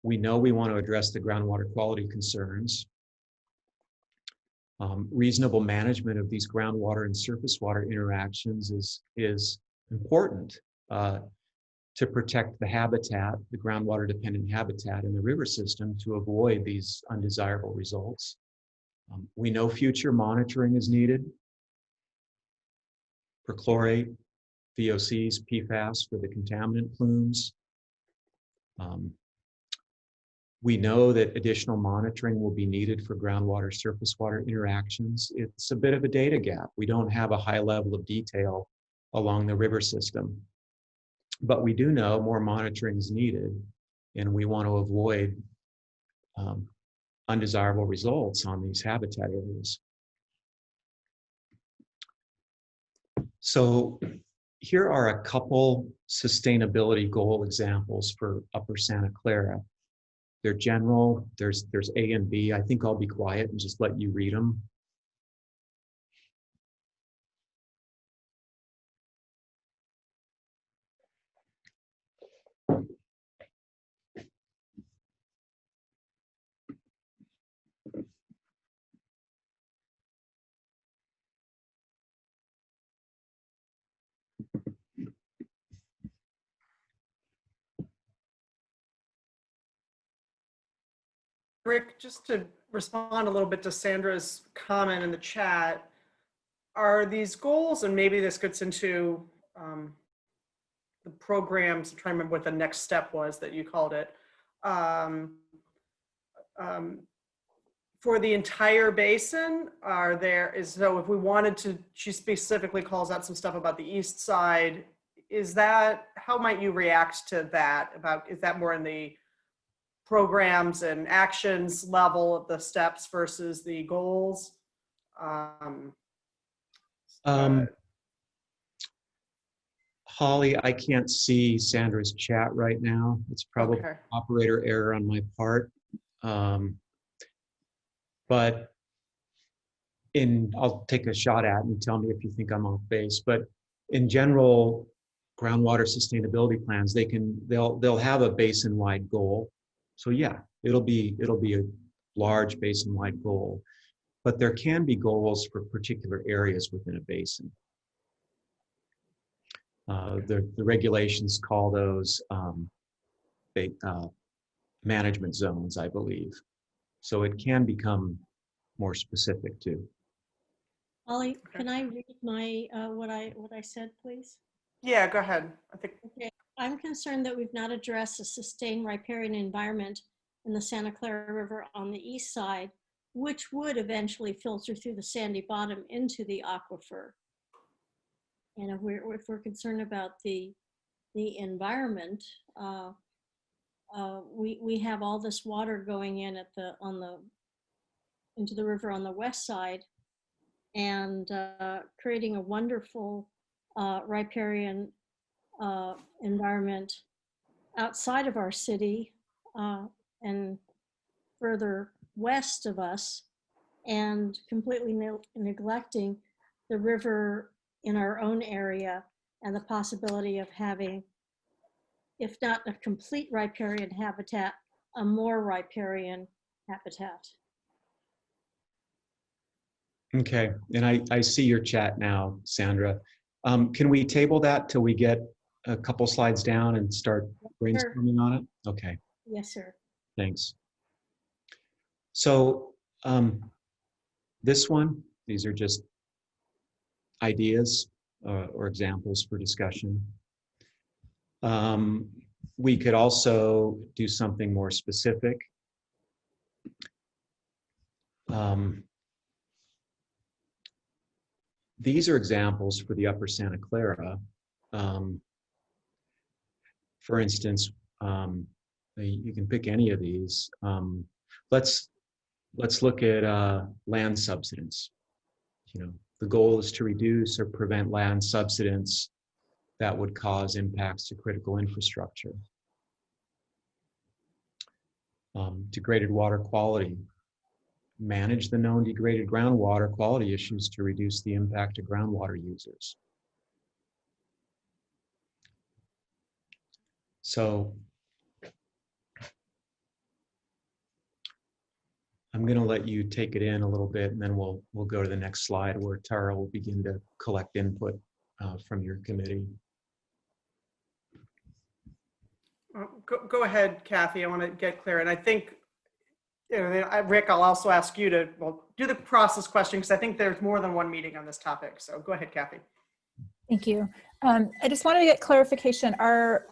We know we want to address the groundwater quality concerns. Reasonable management of these groundwater and surface water interactions is important to protect the habitat, the groundwater dependent habitat in the river system to avoid these undesirable results. We know future monitoring is needed. Perchlorate, VOCs, PFAS for the contaminant plumes. We know that additional monitoring will be needed for groundwater surface water interactions. It's a bit of a data gap. We don't have a high level of detail along the river system. But we do know more monitoring is needed, and we want to avoid undesirable results on these habitat areas. So here are a couple sustainability goal examples for Upper Santa Clara. They're general, there's A and B. I think I'll be quiet and just let you read them. Rick, just to respond a little bit to Sandra's comment in the chat, are these goals, and maybe this gets into the programs, I'm trying to remember what the next step was that you called it, for the entire basin, so if we wanted to, she specifically calls out some stuff about the east side, how might you react to that? Is that more in the programs and actions level of the steps versus the goals? Holly, I can't see Sandra's chat right now. It's probably Okay. operator error on my part. But I'll take a shot at it and tell me if you think I'm off base. But in general, groundwater sustainability plans, they'll have a basin-wide goal. So yeah, it'll be a large basin-wide goal, but there can be goals for particular areas within a basin. The regulations call those management zones, I believe. So it can become more specific too. Holly, can I read my, what I said, please? Yeah, go ahead. I think, Okay, I'm concerned that we've not addressed a sustained riparian environment in the Santa Clara River on the east side, which would eventually filter through the sandy bottom into the aquifer. And if we're concerned about the environment, we have all this water going in at into the river on the west side, and creating a wonderful riparian environment outside of our city and further west of us, and completely neglecting the river in our own area and the possibility of having, if not a complete riparian habitat, a more riparian habitat. Okay, and I see your chat now, Sandra. Can we table that till we get a couple slides down and start brainstorming on it? Okay, Yes, sir. thanks. So these are just ideas or examples for discussion. We could also do something more specific. These are examples for the Upper Santa Clara. For instance, you can pick any of these. Let's look at land subsidence. You know, the goal is to reduce or prevent land subsidence that would cause impacts to critical infrastructure. Degraded water quality. Manage the known degraded groundwater quality issues to reduce the impact to groundwater users. So I'm going to let you take it in a little bit, and then we'll go to the next slide where Tara will begin to collect input from your committee. go ahead, Kathy. I want to get clear. And I think, you know, Rick, I'll also ask you to do the process question, because I think there's more than one meeting on this topic. So go ahead, Kathy. Thank you. I just wanted to get clarification. Are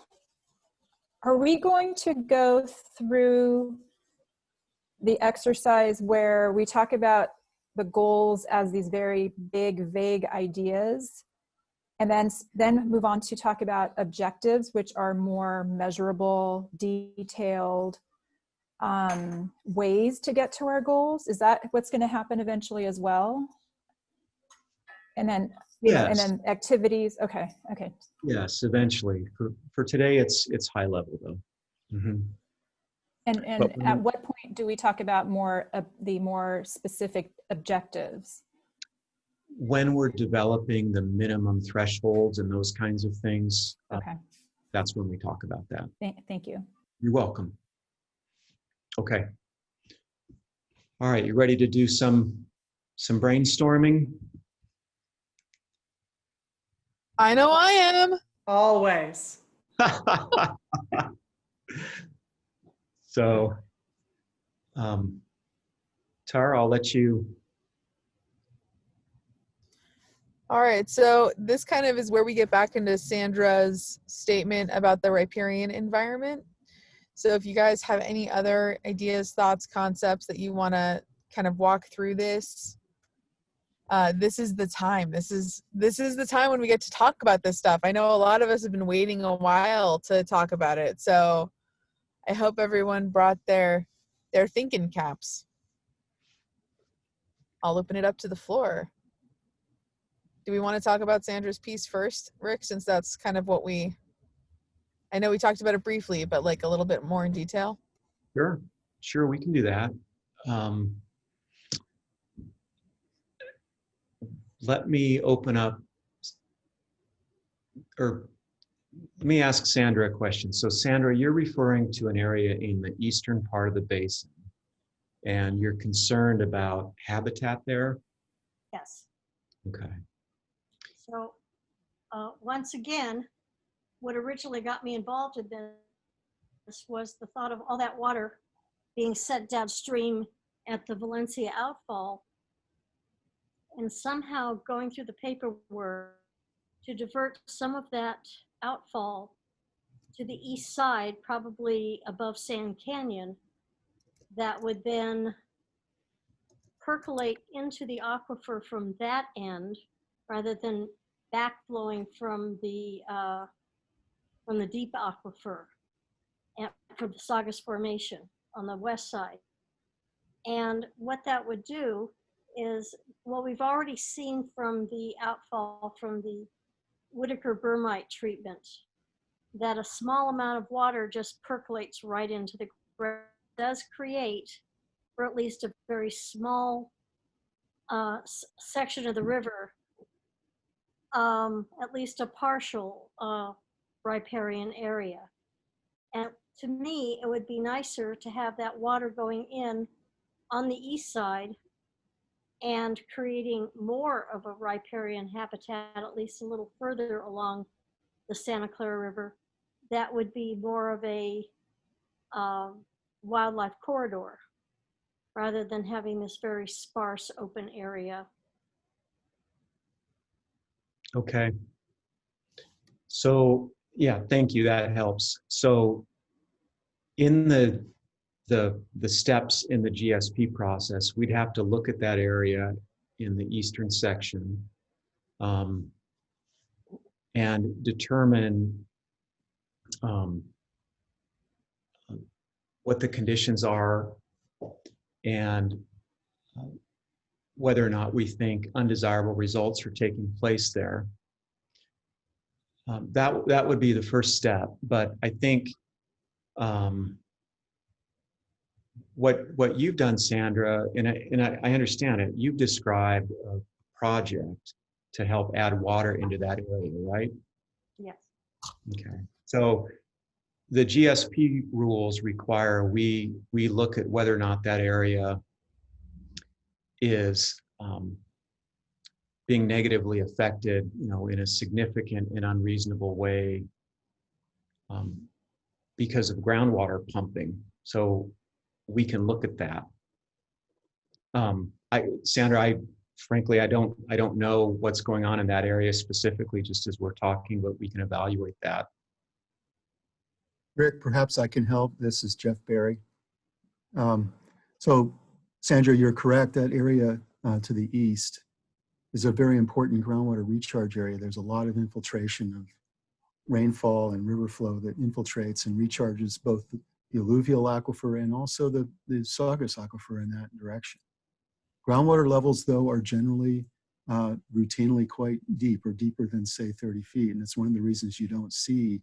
we going to go through the exercise where we talk about the goals as these very big, vague ideas, and then move on to talk about objectives, which are more measurable, detailed ways to get to our goals? Is that what's going to happen eventually as well? And then, yes. And then activities. Okay. Yes, eventually. For today, it's high level though. Mm-hmm. And at what point do we talk about the more specific objectives? When we're developing the minimum thresholds and those kinds of things, Okay. That's when we talk about that. Thank you. You're welcome. Okay. All right, you ready to do some brainstorming? I know I am. Always. So, Tara, I'll let you. All right, so this kind of is where we get back into Sandra's statement about the riparian environment. So if you guys have any other ideas, thoughts, concepts that you want to kind of walk through this, this is the time. This is the time when we get to talk about this stuff. I know a lot of us have been waiting a while to talk about it. So I hope everyone brought their thinking caps. I'll open it up to the floor. Do we want to talk about Sandra's piece first, Rick, since that's kind of what I know we talked about it briefly, but like a little bit more in detail? Sure, we can do that. Let me open up, or let me ask Sandra a question. So Sandra, you're referring to an area in the eastern part of the basin, and you're concerned about habitat there? Yes. Okay. So once again, what originally got me involved in this was the thought of all that water being sent downstream at the Valencia outfall, and somehow going through the paperwork to divert some of that outfall to the east side, probably above Sand Canyon, that would then percolate into the aquifer from that end rather than backflowing from the deep aquifer and from the Saugus Formation on the west side. And what that would do is, well, we've already seen from the outfall from the Whitaker Burmite treatment that a small amount of water just percolates right into the ground. It does create, or at least a very small section of the river, at least a partial riparian area. And to me, it would be nicer to have that water going in on the east side and creating more of a riparian habitat, at least a little further along the Santa Clara River. That would be more of a wildlife corridor rather than having this very sparse open area. Okay. So yeah, thank you. That helps. So in the steps in the GSP process, we'd have to look at that area in the eastern section and determine what the conditions are and whether or not we think undesirable results are taking place there. That would be the first step, but I think what you've done, Sandra, and I understand it, you've described a project to help add water into that area, right? Yes. Okay. So the GSP rules require we look at whether or not that area is being negatively affected, in a significant and unreasonable way because of groundwater pumping. So we can look at that. Sandra, frankly, I don't know what's going on in that area specifically, just as we're talking, but we can evaluate that. Rick, perhaps I can help. This is Jeff Barry. So, Sandra, you're correct. That area to the east is a very important groundwater recharge area. There's a lot of infiltration of rainfall and river flow that infiltrates and recharges both the alluvial aquifer and also the Saugus aquifer in that direction. Groundwater levels, though, are generally routinely quite deep, or deeper than, say, 30 feet. And it's one of the reasons you don't see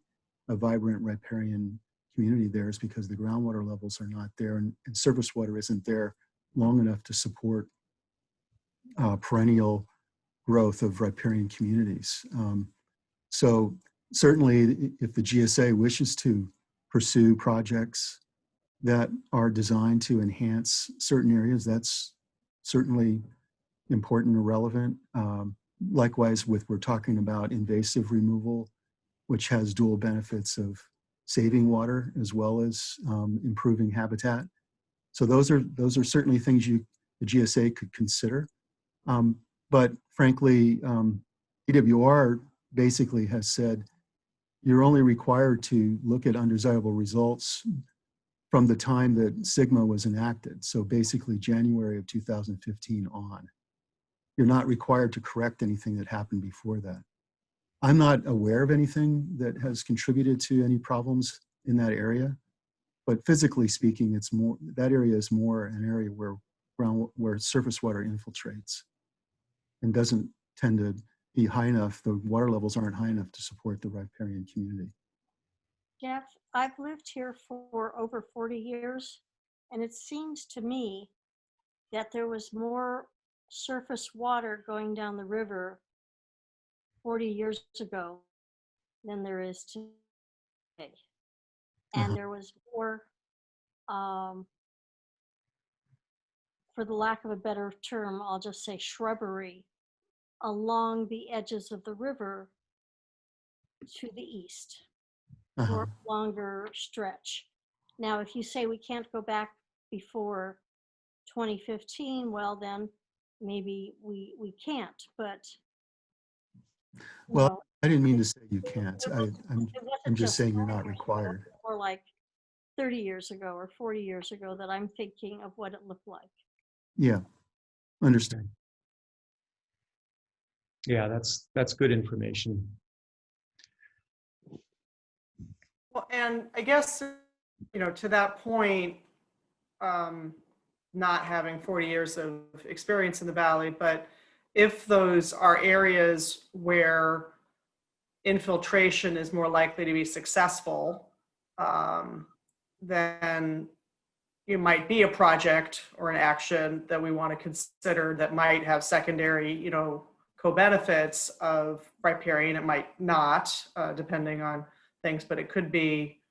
a vibrant riparian community there, is because the groundwater levels are not there, and surface water isn't there long enough to support perennial growth of riparian communities. So certainly, if the GSA wishes to pursue projects that are designed to enhance certain areas, that's certainly important or relevant. Likewise, we're talking about invasive removal, which has dual benefits of saving water as well as improving habitat. So those are certainly things the GSA could consider. But frankly, EWR basically has said you're only required to look at undesirable results from the time that Sigma was enacted. So basically January of 2015 on. You're not required to correct anything that happened before that. I'm not aware of anything that has contributed to any problems in that area, but physically speaking, that area is more an area where surface water infiltrates and doesn't tend to be high enough. The water levels aren't high enough to support the riparian community. Jeff, I've lived here for over 40 years, and it seems to me that there was more surface water going down the river 40 years ago than there is today. Uh-huh. And there was more, for the lack of a better term, I'll just say shrubbery along the edges of the river to the east for Uh-huh. a longer stretch. Now, if you say we can't go back before 2015, well, then maybe we can't, but you Well, know, I didn't mean to say you can't. it I'm wasn't just saying you're 20 not years ago, required. or like 30 years ago or 40 years ago that I'm thinking of what it looked like. Yeah, understand. Yeah, that's good information. Well, and I guess, to that point, not having 40 years of experience in the Valley, but if those are areas where infiltration is more likely to be successful, then it might be a project or an action that we want to consider that might have secondary, co-benefits of riparian. It might not, depending on things, but it could be,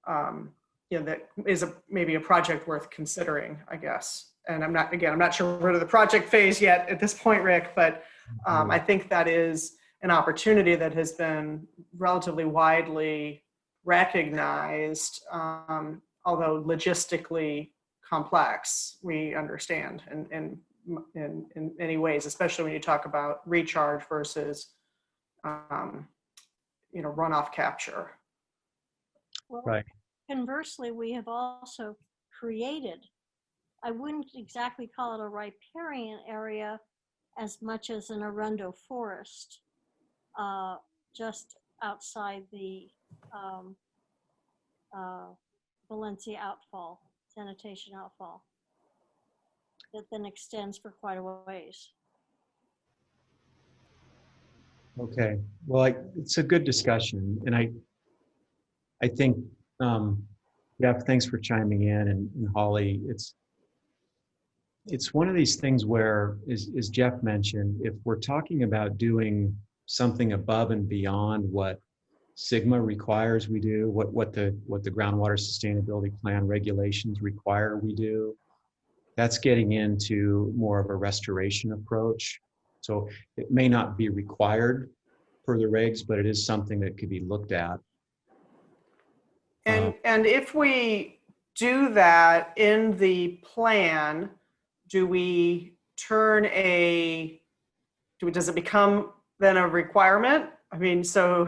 that is maybe a project worth considering, I guess. And I'm not sure we're to the project phase yet at this point, Rick, but I think that is an opportunity that has been relatively widely recognized, although logistically complex, we understand in many ways, especially when you talk about recharge versus, runoff capture. Well, Right. conversely, we have also created, I wouldn't exactly call it a riparian area as much as an arundo forest, just outside the Valencia outfall, sanitation outfall, that then extends for quite a ways. Okay. Well, it's a good discussion, and I think, Jeff, thanks for chiming in, and Holly, it's one of these things where, as Jeff mentioned, if we're talking about doing something above and beyond what Sigma requires we do, what the groundwater sustainability plan regulations require we do, that's getting into more of a restoration approach. So it may not be required per the regs, but it is something that could be looked at. And if we do that in the plan, does it become then a requirement? I mean, does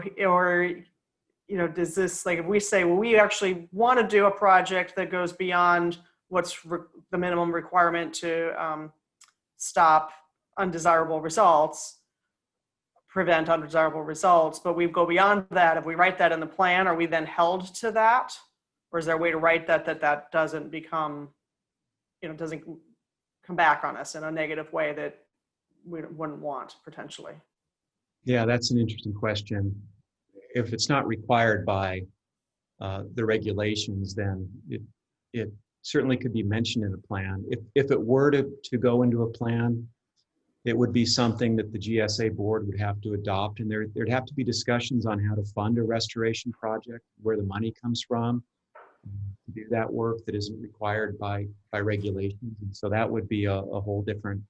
this, like, if we say, well, we actually want to do a project that goes beyond what's the minimum requirement to stop undesirable results, prevent undesirable results, but we go beyond that. If we write that in the plan, are we then held to that? Or is there a way to write that doesn't become, doesn't come back on us in a negative way that we wouldn't want potentially? Yeah, that's an interesting question. If it's not required by the regulations, then it certainly could be mentioned in a plan. If it were to go into a plan, it would be something that the GSA board would have to adopt, and there'd have to be discussions on how to fund a restoration project, where the money comes from to do that work that isn't required by regulations. And so that would be a whole different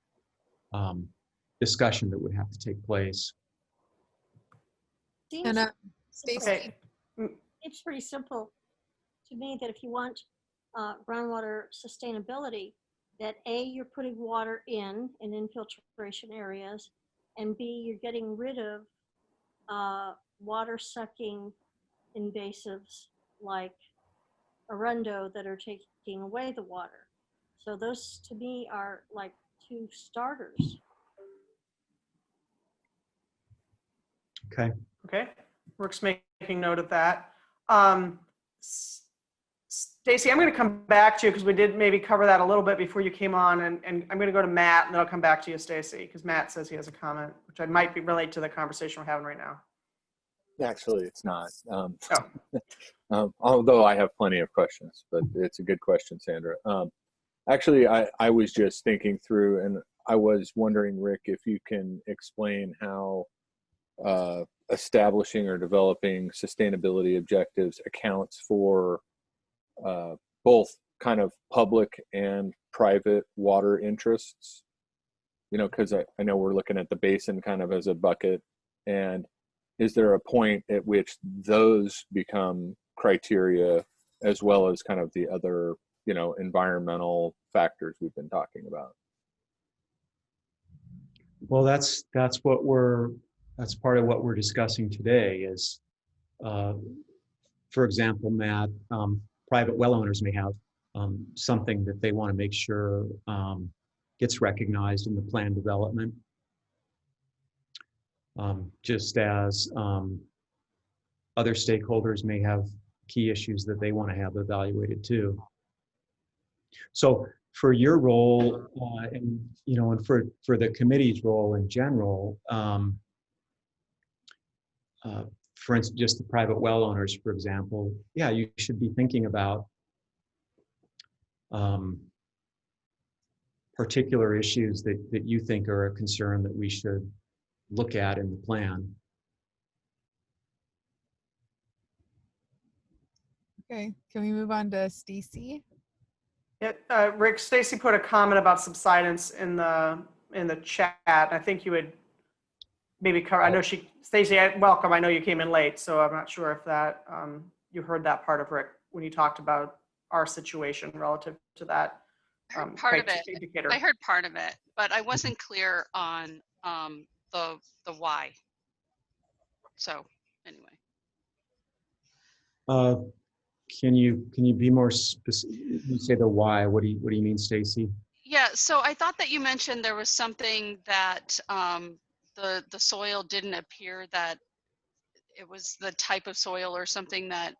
discussion that would have to take place. Seems, Stacy, Okay. it's pretty simple to me that if you want groundwater sustainability, that A, you're putting water in infiltration areas, and B, you're getting rid of water sucking invasives like arundo that are taking away the water. So those to me are like two starters. Okay. Works making note of that. Stacy, I'm going to come back to you because we did maybe cover that a little bit before you came on, and I'm going to go to Matt, and then I'll come back to you, Stacy, because Matt says he has a comment, which I might relate to the conversation we're having right now. Actually, it's not. Although I have plenty of questions, but it's a good question, Sandra. Actually, I was just thinking through, and I was wondering, Rick, if you can explain how establishing or developing sustainability objectives accounts for both kind of public and private water interests? You know, because I know we're looking at the basin kind of as a bucket, and is there a point at which those become criteria as well as kind of the other, you know, environmental factors we've been talking about? Well, that's part of what we're discussing today is, for example, Matt, private well owners may have something that they want to make sure gets recognized in the plan development. Just as other stakeholders may have key issues that they want to have evaluated too. So for your role, and you know, and for the committee's role in general, for instance, just the private well owners, for example, yeah, you should be thinking about particular issues that you think are a concern that we should look at in the plan. Okay, can we move on to Stacy? Yeah, Rick, Stacy put a comment about subsidence in the chat. I think you would maybe cover. I know Stacy, welcome. I know you came in late, so I'm not sure if that you heard that part of Rick when he talked about our situation relative to that. I heard part of it. Indicator. I heard part of it, but I wasn't clear on the why. So anyway. Can you be more specific? You say the why. What do you mean, Stacy? Yeah. So I thought that you mentioned there was something that the soil didn't appear that it was the type of soil or something that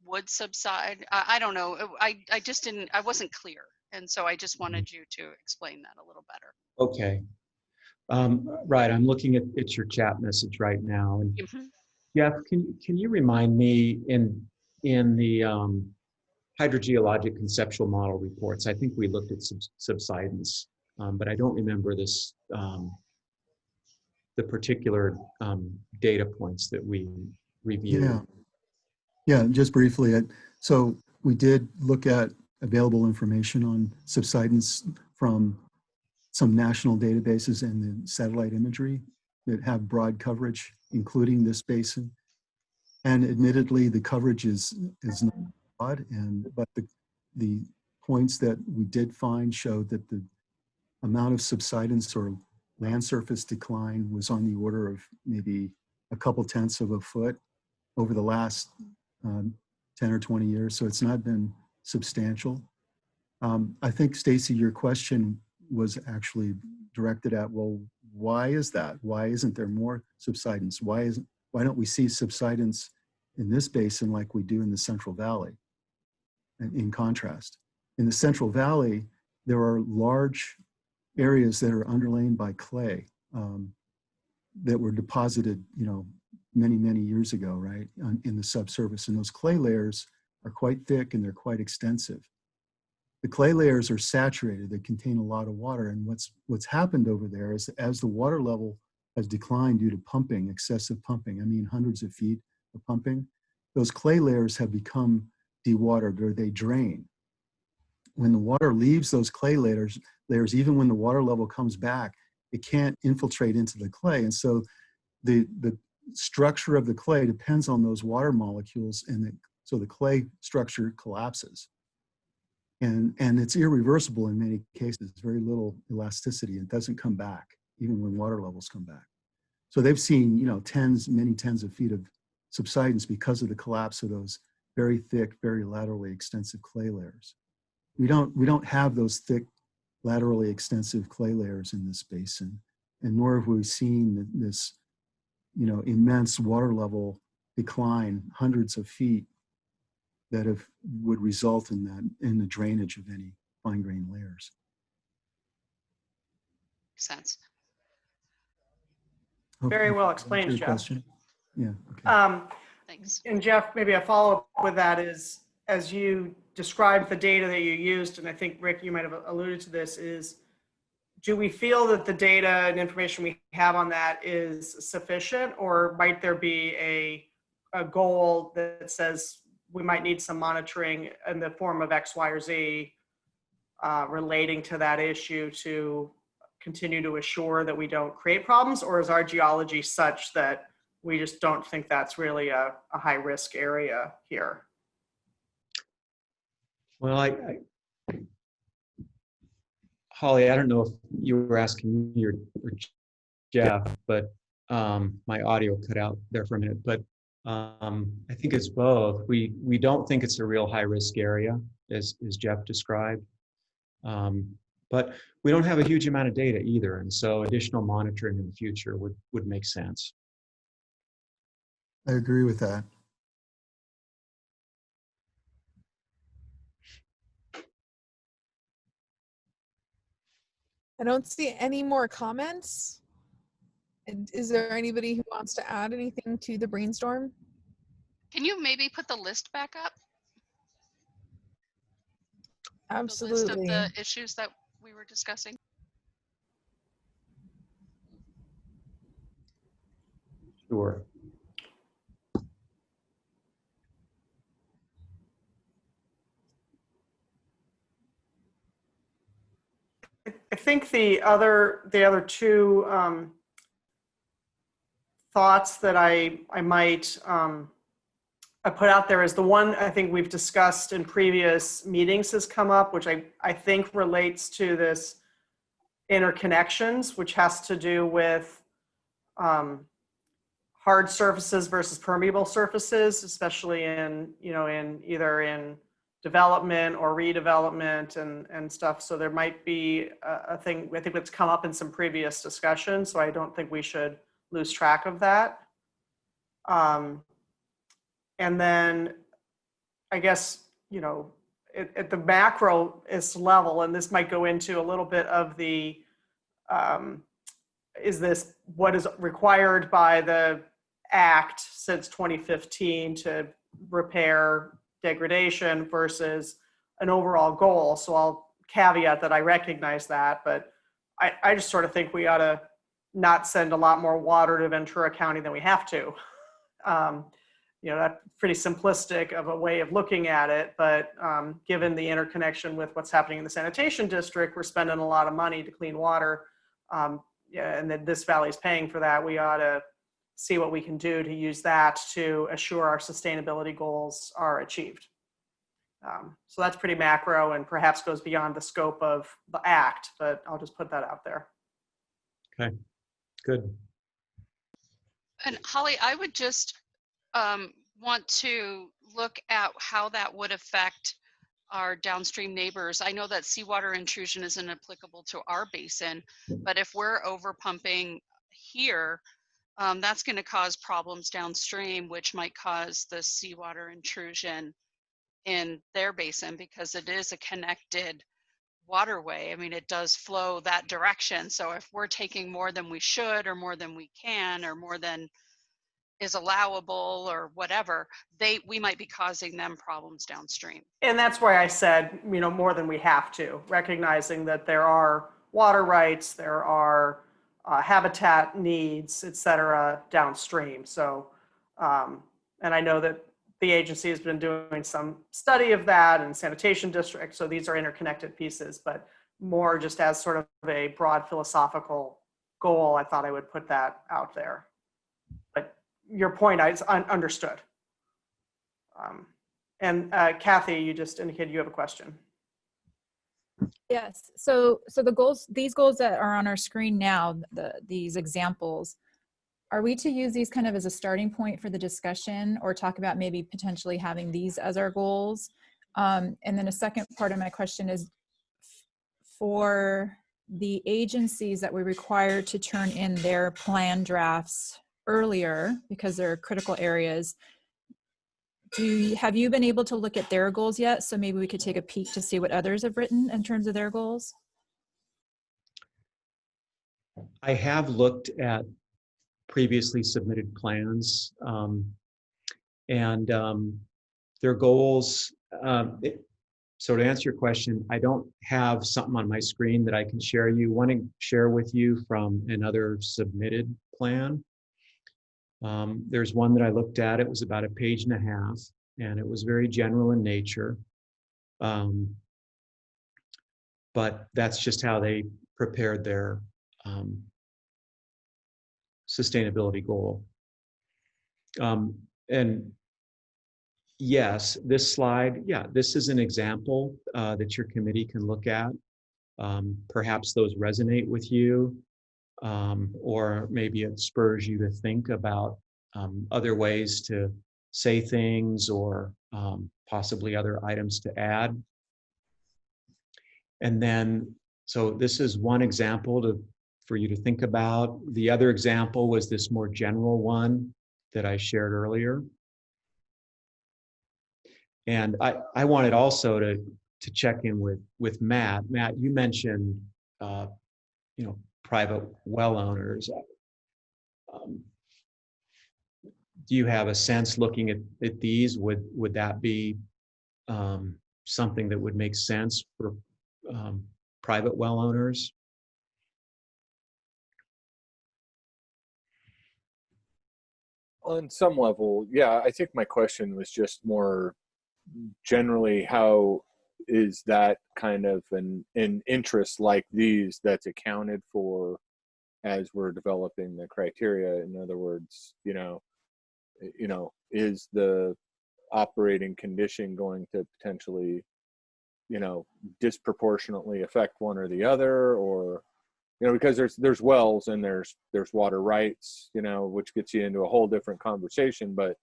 would subside. I don't know. I just didn't. I wasn't clear, and so I just wanted you to explain that a little better. Okay. Right. I'm looking at your chat message right now, and Jeff, can you remind me in the hydrogeologic conceptual model reports, I think we looked at subsidence, but I don't remember this, the particular data points that we reviewed. Yeah, just briefly. So we did look at available information on subsidence from some national databases and the satellite imagery that have broad coverage, including this basin. And admittedly, the coverage is not broad, but the points that we did find showed that the amount of subsidence or land surface decline was on the order of maybe a couple tenths of a foot over the last 10 or 20 years. So it's not been substantial. I think, Stacy, your question was actually directed at, well, why is that? Why isn't there more subsidence? Why don't we see subsidence in this basin like we do in the Central Valley? And in contrast, in the Central Valley, there are large areas that are underlain by clay that were deposited, you know, many years ago, right, in the subsurface. And those clay layers are quite thick and they're quite extensive. The clay layers are saturated, they contain a lot of water. And what's happened over there is as the water level has declined due to pumping, excessive pumping, I mean hundreds of feet of pumping, those clay layers have become dewatered or they drain. When the water leaves those clay layers, even when the water level comes back, it can't infiltrate into the clay. And so the structure of the clay depends on those water molecules, and so the clay structure collapses. And it's irreversible in many cases, very little elasticity. It doesn't come back, even when water levels come back. So they've seen, you know, many tens of feet of subsidence because of the collapse of those very thick, very laterally extensive clay layers. We don't have those thick, laterally extensive clay layers in this basin, and nor have we seen this, you know, immense water level decline, hundreds of feet, that would result in the drainage of any fine-grained layers. Makes sense. Very well explained, Your Jeff. question? Yeah. Okay. Thanks. And Jeff, maybe a follow-up with that is, as you described the data that you used, and I think, Rick, you might have alluded to this, is do we feel that the data and information we have on that is sufficient, or might there be a goal that says we might need some monitoring in the form of X, Y, or Z relating to that issue to continue to assure that we don't create problems? Or is our geology such that we just don't think that's really a high risk area here? Well, Holly, I don't know if you were asking me or Jeff, but my audio cut out there for a minute. But I think it's both. We don't think it's a real high risk area, as Jeff described. But we don't have a huge amount of data either, and so additional monitoring in the future would make sense. I agree with that. I don't see any more comments. Is there anybody who wants to add anything to the brainstorm? Can you maybe put the list back up? Absolutely. The list of the issues that we were discussing. Sure. I think the other two thoughts that I might I put out there is the one I think we've discussed in previous meetings has come up, which I think relates to this interconnections, which has to do with hard surfaces versus permeable surfaces, especially in either in development or redevelopment and stuff. So there might be a thing, I think that's come up in some previous discussions. So I don't think we should lose track of that. And then I guess, at the macro-ist level, and this might go into a little bit of the, is this what is required by the Act since 2015 to repair degradation versus an overall goal. So I'll caveat that I recognize that, but I just sort of think we ought to not send a lot more water to Ventura County than we have to. That's pretty simplistic of a way of looking at it, but given the interconnection with what's happening in the sanitation district, we're spending a lot of money to clean water, and that this valley is paying for that. We ought to see what we can do to use that to assure our sustainability goals are achieved. So that's pretty macro and perhaps goes beyond the scope of the Act, but I'll just put that out there. Okay, good. And Holly, I would just want to look at how that would affect our downstream neighbors. I know that seawater intrusion isn't applicable to our basin, but if we're over pumping here, that's going to cause problems downstream, which might cause the seawater intrusion in their basin because it is a connected waterway. I mean, it does flow that direction. So if we're taking more than we should or more than we can or more than is allowable or whatever, we might be causing them problems downstream. And that's why I said, more than we have to, recognizing that there are water rights, there are habitat needs, et cetera, downstream. So, and I know that the agency has been doing some study of that and sanitation district. So these are interconnected pieces, but more just as sort of a broad philosophical goal, I thought I would put that out there. But your point is understood. And Kathy, you just indicated you have a question. Yes. So the goals, these goals that are on our screen now, these examples, are we to use these kind of as a starting point for the discussion or talk about maybe potentially having these as our goals? And then a second part of my question is for the agencies that we require to turn in their plan drafts earlier because they're critical areas. Have you been able to look at their goals yet? So maybe we could take a peek to see what others have written in terms of their goals. I have looked at previously submitted plans and their goals. So to answer your question, I don't have something on my screen that I can share you. Want to share with you from another submitted plan. There's one that I looked at. It was about a page and a half, and it was very general in nature. But that's just how they prepared their sustainability goal. And yes, this slide, yeah, this is an example that your committee can look at. Perhaps those resonate with you, or maybe it spurs you to think about other ways to say things, or possibly other items to add. And then, so this is one example for you to think about. The other example was this more general one that I shared earlier. And I wanted also to check in with Matt. Matt, you mentioned private well owners. Do you have a sense, looking at these, would that be something that would make sense for private well owners? On some level, yeah. I think my question was just more generally, how is that kind of an interest like these that's accounted for as we're developing the criteria? In other words, is the operating condition going to potentially, disproportionately affect one or the other, or, because there's wells and there's water rights, which gets you into a whole different conversation. But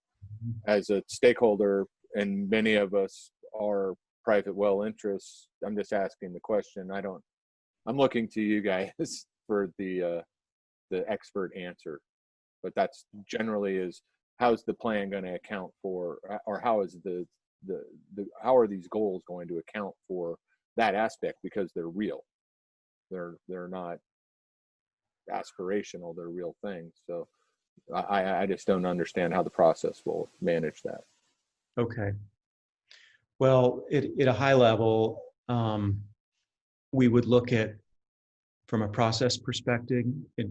as a stakeholder, and many of us are private well interests, I'm just asking the question. I'm looking to you guys for the expert answer, but that's generally is, how's the plan going to account for, or how is how are these goals going to account for that aspect? Because they're real. They're not aspirational, they're real things. So I just don't understand how the process will manage that. Okay. Well, at a high level, we would look at, from a process perspective,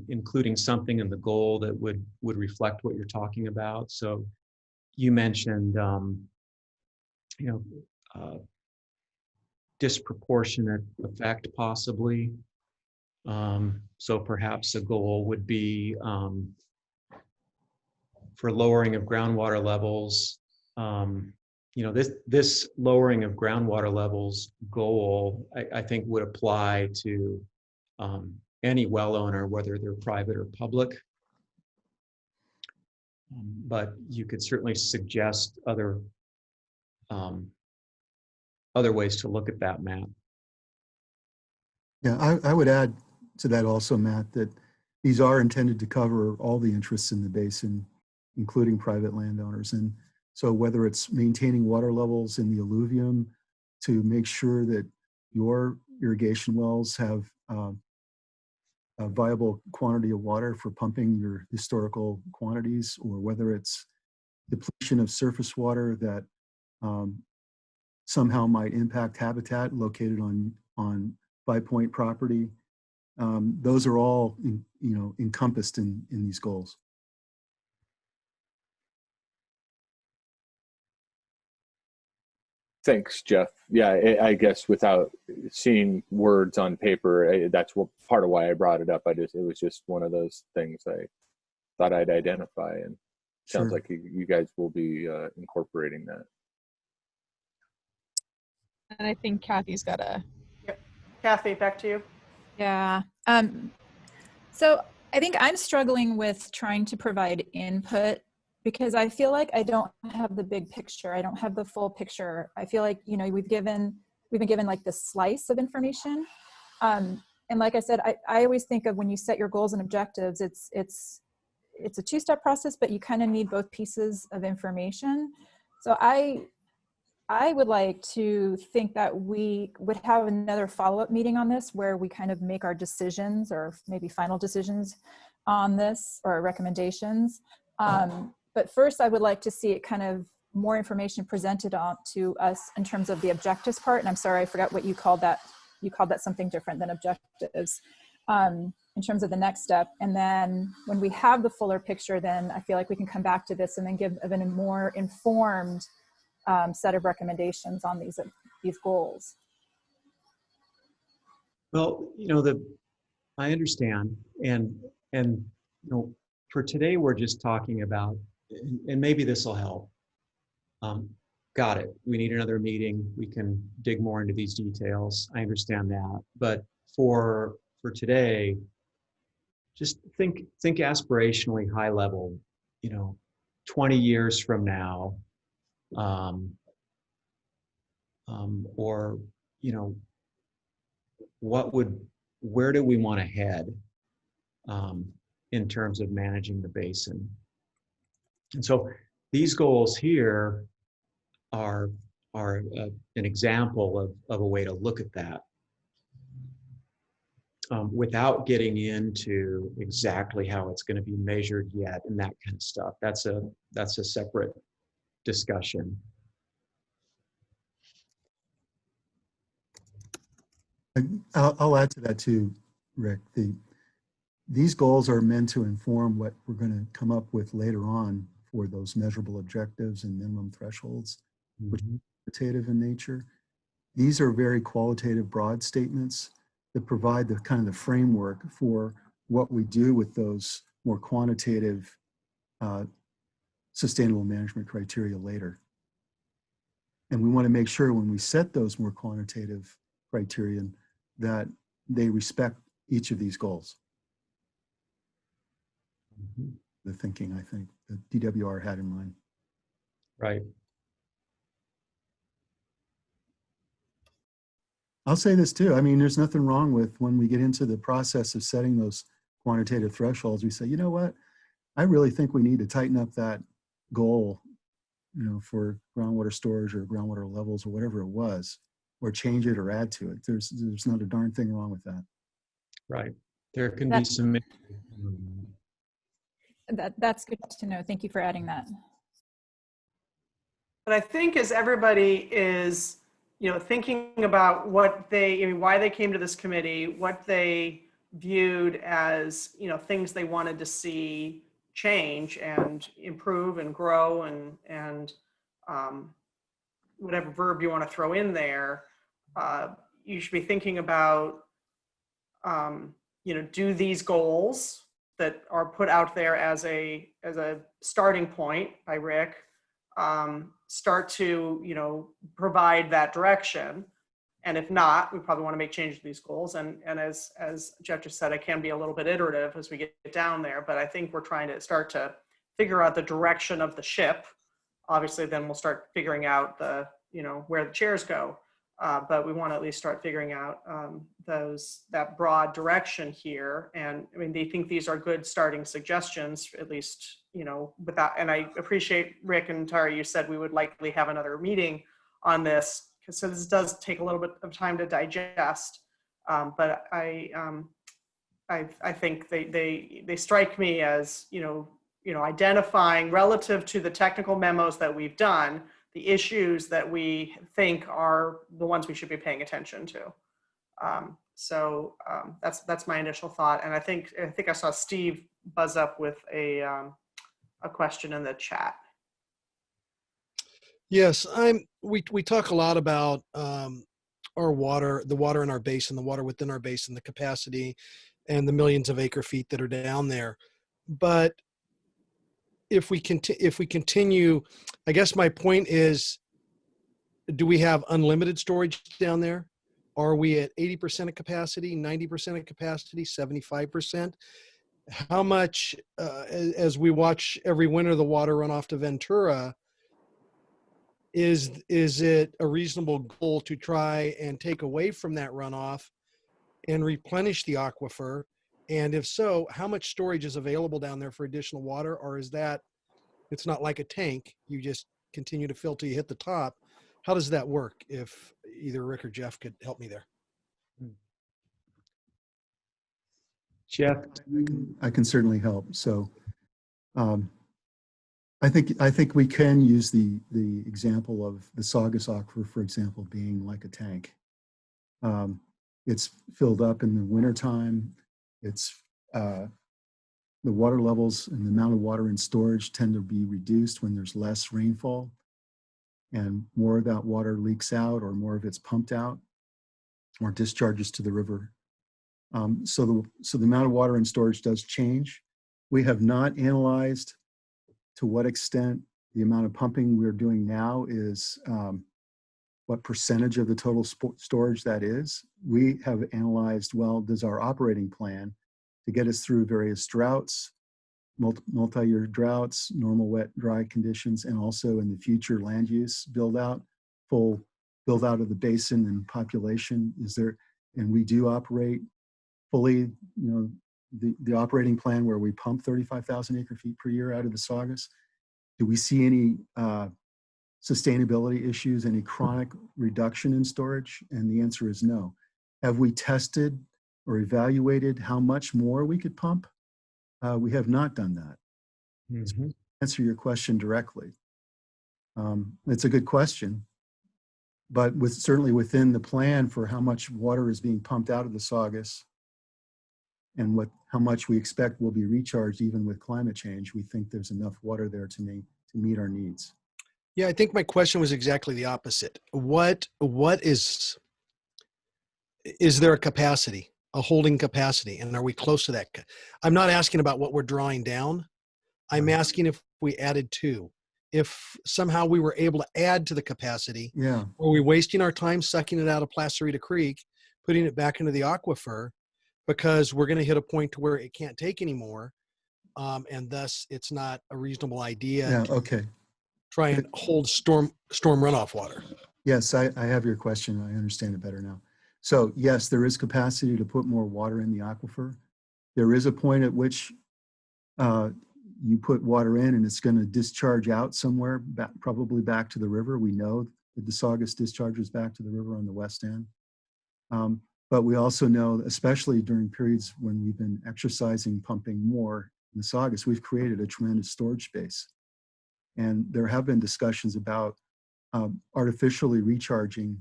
including something in the goal that would reflect what you're talking about. So you mentioned, disproportionate effect, possibly. So perhaps a goal would be for lowering of groundwater levels. This lowering of groundwater levels goal, I think, would apply to any well owner, whether they're private or public. But you could certainly suggest other ways to look at that, Matt. Yeah, I would add to that also, Matt, that these are intended to cover all the interests in the basin, including private landowners. And so whether it's maintaining water levels in the alluvium to make sure that your irrigation wells have a viable quantity of water for pumping your historical quantities, or whether it's depletion of surface water that somehow might impact habitat located on 5 Point property. Those are all encompassed in these goals. Thanks, Jeff. Yeah, I guess without seeing words on paper, that's what part of why I brought it up. It was just one of those things I thought I'd identify, and sounds like you guys will be incorporating that. And I think Kathy's got a. Yep. Kathy, back to you. Yeah. So I think I'm struggling with trying to provide input, because I feel like I don't have the big picture. I don't have the full picture. I feel like, we've been given like this slice of information. And like I said, I always think of when you set your goals and objectives, it's a two-step process, but you kind of need both pieces of information. So I would like to think that we would have another follow-up meeting on this, where we kind of make our decisions, or maybe final decisions on this, or recommendations. But first, I would like to see it kind of more information presented on to us in terms of the objectives part. And I'm sorry, I forgot what you called that. You called that something different than objectives, in terms of the next step. And then when we have the fuller picture, then I feel like we can come back to this and then give a more informed set of recommendations on these goals. Well, I understand, and for today we're just talking about, and maybe this will help. Got it. We need another meeting. We can dig more into these details. I understand that, but for today, just think aspirationally, high level. 20 years from now, or where do we want to head in terms of managing the basin? And so these goals here are an example of a way to look at that, without getting into exactly how it's going to be measured yet and that kind of stuff. That's a separate discussion. I'll add to that too, Rick. These goals are meant to inform what we're going to come up with later on for those measurable objectives and minimum thresholds, which are quantitative in nature. These are very qualitative, broad statements that provide the kind of the framework for what we do with those more quantitative sustainable management criteria later. And we want to make sure when we set those more quantitative criterion that they respect each of these goals. The thinking, I think, that DWR had in mind. Right. I'll say this too. I mean, there's nothing wrong with when we get into the process of setting those quantitative thresholds, we say, you know what? I really think we need to tighten up that goal, for groundwater storage or groundwater levels or whatever it was, or change it or add to it. There's not a darn thing wrong with that. Right. There can be some. That's good to know. Thank you for adding that. But I think as everybody is, thinking about why they came to this committee, what they viewed as, things they wanted to see change and improve and grow and whatever verb you want to throw in there, you should be thinking about, do these goals that are put out there as a starting point by Rick, start to, provide that direction. And if not, we probably want to make changes to these goals. And as Jeff just said, it can be a little bit iterative as we get down there, but I think we're trying to start to figure out the direction of the ship. Obviously, then we'll start figuring out where the chairs go. But we want to at least start figuring out that broad direction here. And I mean, they think these are good starting suggestions, at least, without, and I appreciate Rick and Tara, you said we would likely have another meeting on this, so this does take a little bit of time to digest. But I think they strike me as, identifying relative to the technical memos that we've done, the issues that we think are the ones we should be paying attention to. That's my initial thought. And I think I saw Steve buzz up with a question in the chat. Yes, we talk a lot about our water, the water in our basin, the water within our basin, the capacity, and the millions of acre feet that are down there. But if we continue, I guess my point is, do we have unlimited storage down there? Are we at 80% of capacity, 90% of capacity, 75%? How much, as we watch every winter the water run off to Ventura, is it a reasonable goal to try and take away from that runoff and replenish the aquifer? And if so, how much storage is available down there for additional water? Or is that, it's not like a tank, you just continue to fill till you hit the top? How does that work? If either Rick or Jeff could help me there. Jeff, I can certainly help. So I think we can use the example of the Saugus Aquifer, for example, being like a tank. It's filled up in the wintertime. It's the water levels and the amount of water in storage tend to be reduced when there's less rainfall, and more of that water leaks out, or more of it's pumped out or discharges to the river. So the amount of water in storage does change. We have not analyzed to what extent the amount of pumping we're doing now is what percentage of the total storage that is. We have analyzed, well, does our operating plan to get us through various droughts, multi-year droughts, normal wet, dry conditions, and also in the future land use build out, full build out of the basin and population, is there, and we do operate fully, the operating plan where we pump 35,000 acre feet per year out of the Saugus. Do we see any sustainability issues, any chronic reduction in storage? And the answer is no. Have we tested or evaluated how much more we could pump? We have not done that. Mm-hmm. To answer your question directly. It's a good question, but certainly within the plan for how much water is being pumped out of the Saugus and how much we expect will be recharged even with climate change, we think there's enough water there to meet our needs. Yeah, I think my question was exactly the opposite. What is there a capacity, a holding capacity, and are we close to that? I'm not asking about what we're drawing down. I'm asking if we added to. If somehow we were able to add to the capacity, Yeah. are we wasting our time sucking it out of Placerita Creek, putting it back into the aquifer, because we're going to hit a point to where it can't take anymore, and thus it's not a reasonable idea Yeah. to Okay. try and hold storm runoff water. Yes, I have your question. I understand it better now. So yes, there is capacity to put more water in the aquifer. There is a point at which you put water in and it's going to discharge out somewhere, probably back to the river. We know that the Saugus discharges back to the river on the west end. But we also know, especially during periods when we've been exercising pumping more in the Saugus, we've created a tremendous storage space. And there have been discussions about artificially recharging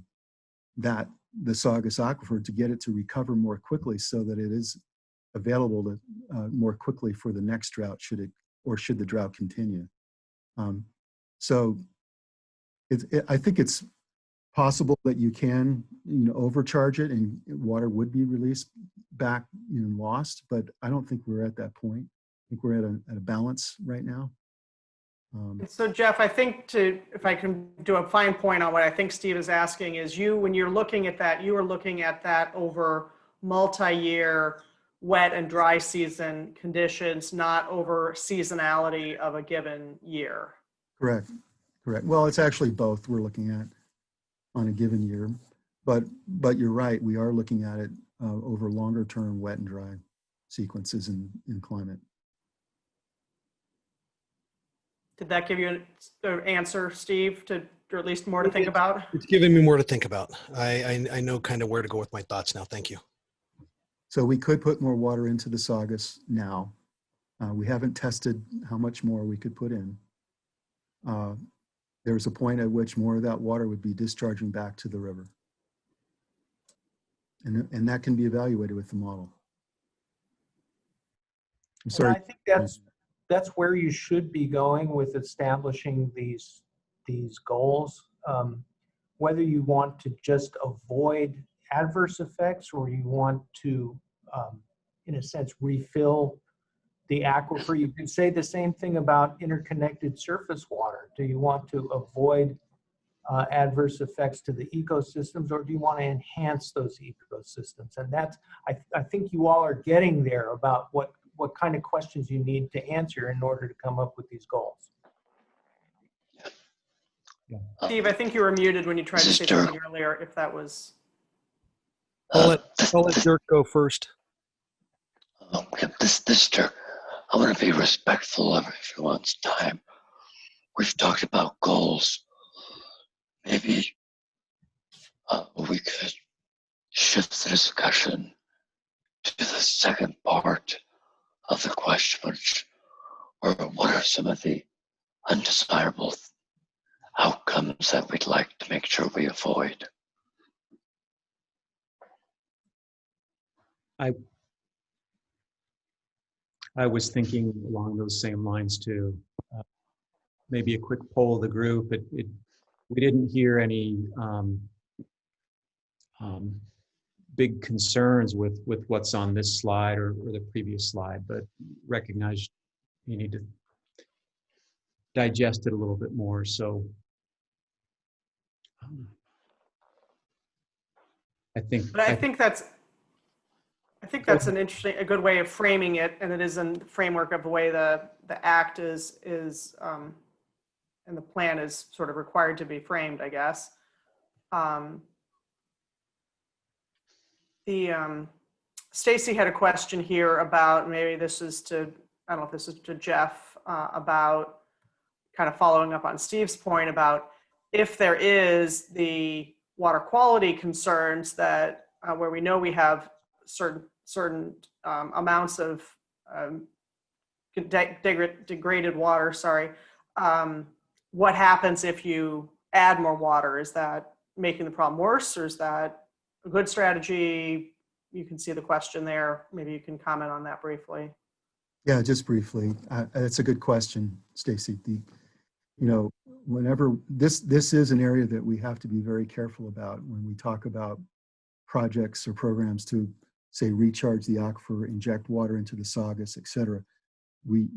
the Saugus aquifer to get it to recover more quickly so that it is available to more quickly for the next drought should the drought continue. So I think it's possible that you can overcharge it and water would be released back and lost, but I don't think we're at that point. I think we're at a balance right now. So Jeff, I think if I can do a fine point on what I think Steve is asking is when you're looking at that, you are looking at that over multi-year wet and dry season conditions, not over seasonality of a given year. Correct. Well, it's actually both we're looking at on a given year, but you're right. We are looking at it over longer term wet and dry sequences in climate. Did that give you an answer, Steve, or at least more to think about? It's giving me more to think about. I know kind of where to go with my thoughts now. Thank you. So we could put more water into the Saugus now. We haven't tested how much more we could put in. There's a point at which more of that water would be discharging back to the river. And that can be evaluated with the model. I'm sorry. And I think that's where you should be going with establishing these goals. Whether you want to just avoid adverse effects or you want to, in a sense, refill the aquifer. You can say the same thing about interconnected surface water. Do you want to avoid adverse effects to the ecosystems, or do you want to enhance those ecosystems? And that's, I think you all are getting there about what kind of questions you need to answer in order to come up with these goals. Steve, I think you were muted when you tried to say something earlier, if that was. I'll let Dirk go first. This Dirk. I want to be respectful of everyone's time. We've talked about goals. Maybe we could shift the discussion to the second part of the question, or what are some of the undesirable outcomes that we'd like to make sure we avoid? I was thinking along those same lines too. Maybe a quick poll of the group. We didn't hear any big concerns with what's on this slide or the previous slide, but recognize you need to digest it a little bit more. So I think. But I think that's an interesting, a good way of framing it, and it is in the framework of the way the act is and the plan is sort of required to be framed, I guess. Stacy had a question here about, maybe this is to, I don't know if this is to Jeff, about kind of following up on Steve's point about if there is the water quality concerns that where we know we have certain amounts of degraded water, what happens if you add more water? Is that making the problem worse, or is that a good strategy? You can see the question there. Maybe you can comment on that briefly. Yeah, just briefly. That's a good question, Stacy. Whenever this is an area that we have to be very careful about when we talk about projects or programs to, say, recharge the aquifer, inject water into the Saugus, et cetera. We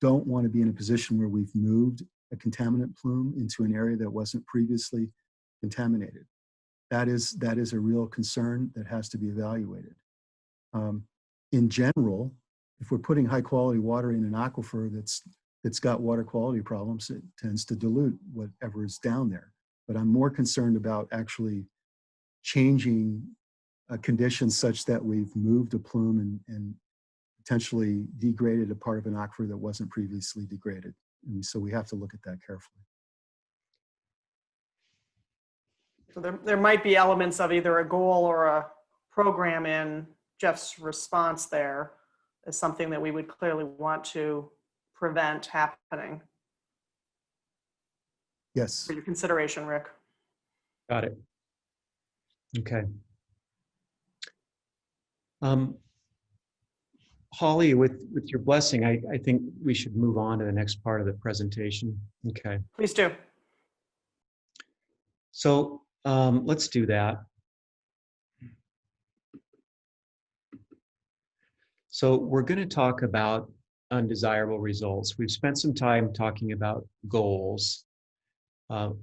don't want to be in a position where we've moved a contaminant plume into an area that wasn't previously contaminated. That is a real concern that has to be evaluated. In general, if we're putting high quality water in an aquifer that's got water quality problems, it tends to dilute whatever is down there. But I'm more concerned about actually changing conditions such that we've moved a plume and potentially degraded a part of an aquifer that wasn't previously degraded. And so we have to look at that carefully. So there might be elements of either a goal or a program in Jeff's response there as something that we would clearly want to prevent happening. Yes. For your consideration, Rick. Got it. Okay. Holly, with your blessing, I think we should move on to the next part of the presentation. Okay. Please do. So let's do that. So we're going to talk about undesirable results. We've spent some time talking about goals.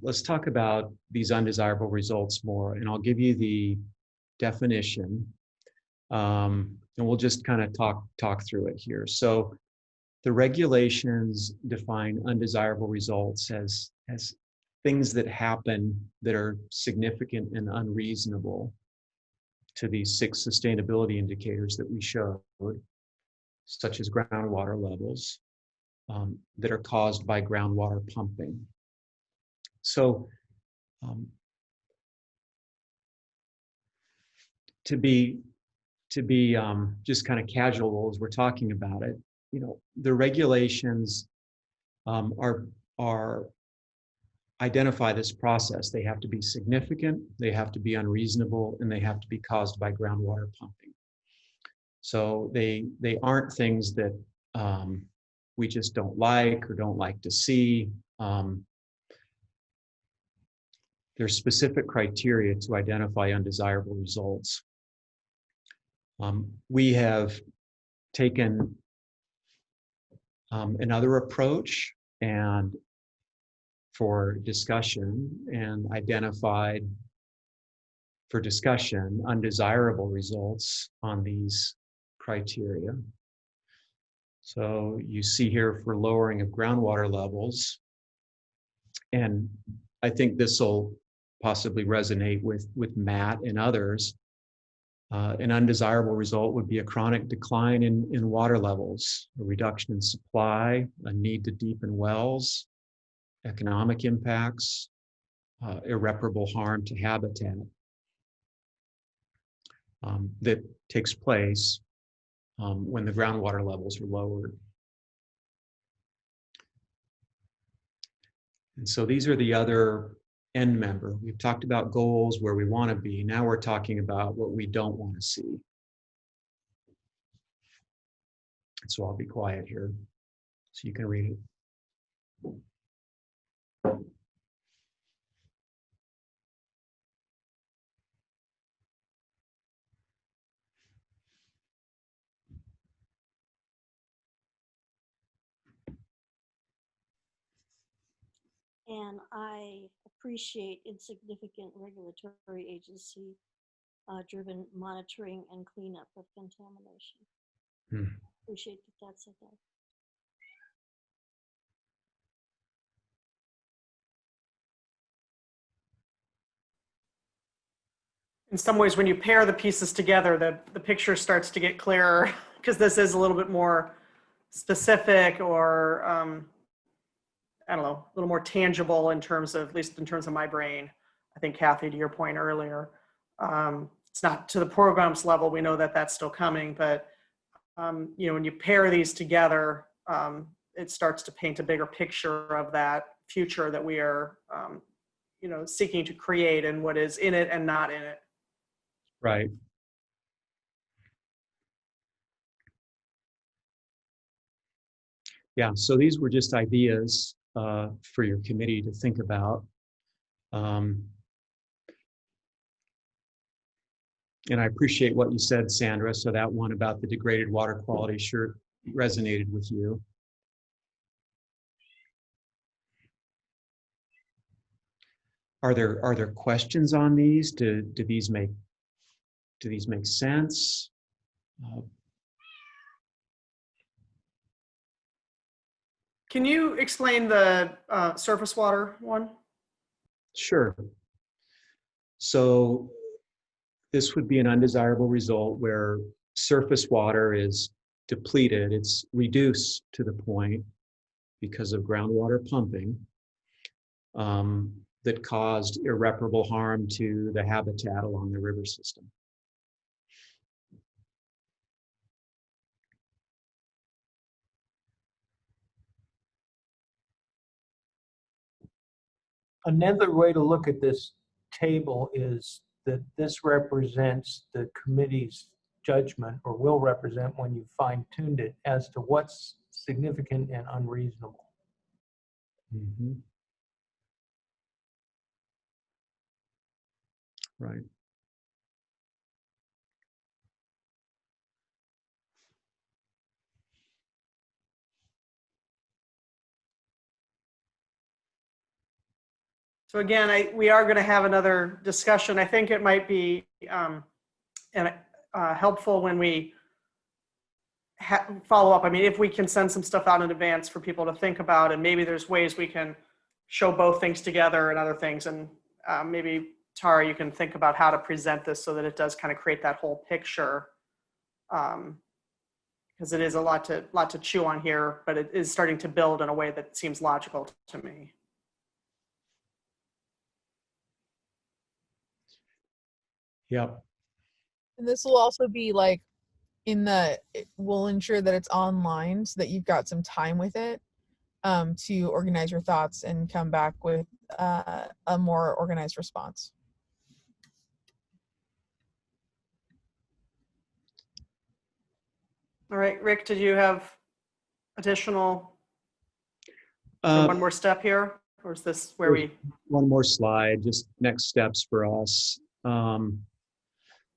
Let's talk about these undesirable results more, and I'll give you the definition. And we'll just kind of talk through it here. So the regulations define undesirable results as things that happen that are significant and unreasonable to these 6 sustainability indicators that we showed, such as groundwater levels that are caused by groundwater pumping. So to be just kind of casual as we're talking about it, the regulations are identify this process. They have to be significant, they have to be unreasonable, and they have to be caused by groundwater pumping. So they aren't things that we just don't like or don't like to see. There's specific criteria to identify undesirable results. We have taken another approach and for discussion and identified for discussion undesirable results on these criteria. So you see here for lowering of groundwater levels, and I think this will possibly resonate with Matt and others. An undesirable result would be a chronic decline in water levels, a reduction in supply, a need to deepen wells, economic impacts, irreparable harm to habitat that takes place when the groundwater levels are lowered. And so these are the other end member. We've talked about goals, where we want to be. Now we're talking about what we don't want to see. So I'll be quiet here so you can read it. And I appreciate insignificant regulatory agency driven monitoring and cleanup of contamination. Appreciate that that's in there. In some ways, when you pair the pieces together, the picture starts to get clearer, because this is a little bit more specific, or I don't know, a little more tangible in terms of, at least in terms of my brain. I think, Kathy, to your point earlier, it's not to the programs level. We know that that's still coming, but you know, when you pair these together, it starts to paint a bigger picture of that future that we are, you know, seeking to create, and what is in it and not in it. Right. Yeah, so these were just ideas for your committee to think about. And I appreciate what you said, Sandra. So that one about the degraded water quality sure resonated with you. Are there questions on these? Do these make sense? Can you explain the surface water one? Sure. So this would be an undesirable result where surface water is depleted. It's reduced to the point, because of groundwater pumping, that caused irreparable harm to the habitat along the river system. Another way to look at this table is that this represents the committee's judgment, or will represent when you fine-tuned it, as to what's significant and unreasonable. Mm-hmm. Right. So again, we are going to have another discussion. I think it might be helpful when we follow up. I mean, if we can send some stuff out in advance for people to think about, and maybe there's ways we can show both things together and other things. And maybe, Tara, you can think about how to present this so that it does kind of create that whole picture. Because it is a lot to chew on here, but it is starting to build in a way that seems logical to me. Yep. And this will also be like we'll ensure that it's online so that you've got some time with it to organize your thoughts and come back with a more organized response. All right, Rick, did you have additional, one more step here? Or is this where we? One more slide, just next steps for us.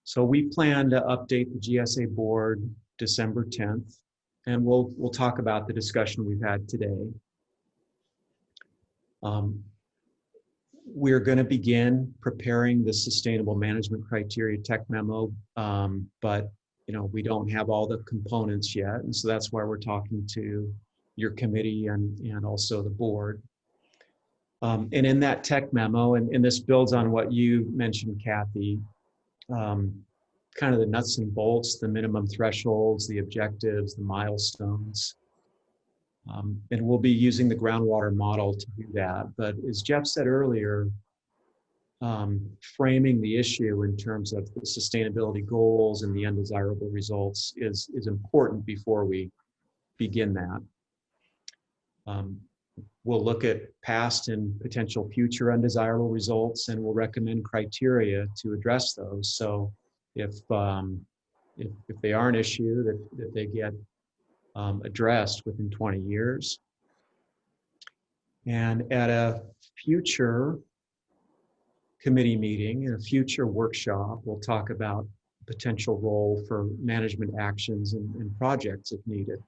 So we plan to update the GSA board December 10th, and we'll talk about the discussion we've had today. We're going to begin preparing the sustainable management criteria tech memo, but you know, we don't have all the components yet, and so that's why we're talking to your committee and also the board. And in that tech memo, and this builds on what you mentioned, Kathy, kind of the nuts and bolts, the minimum thresholds, the objectives, the milestones. And we'll be using the groundwater model to do that. But as Jeff said earlier, framing the issue in terms of the sustainability goals and the undesirable results is important before we begin that. we'll look at past and potential future undesirable results, and we'll recommend criteria to address those. So if they are an issue, that they get addressed within 20 years. And at a future committee meeting, in a future workshop, we'll talk about potential role for management actions and projects if needed.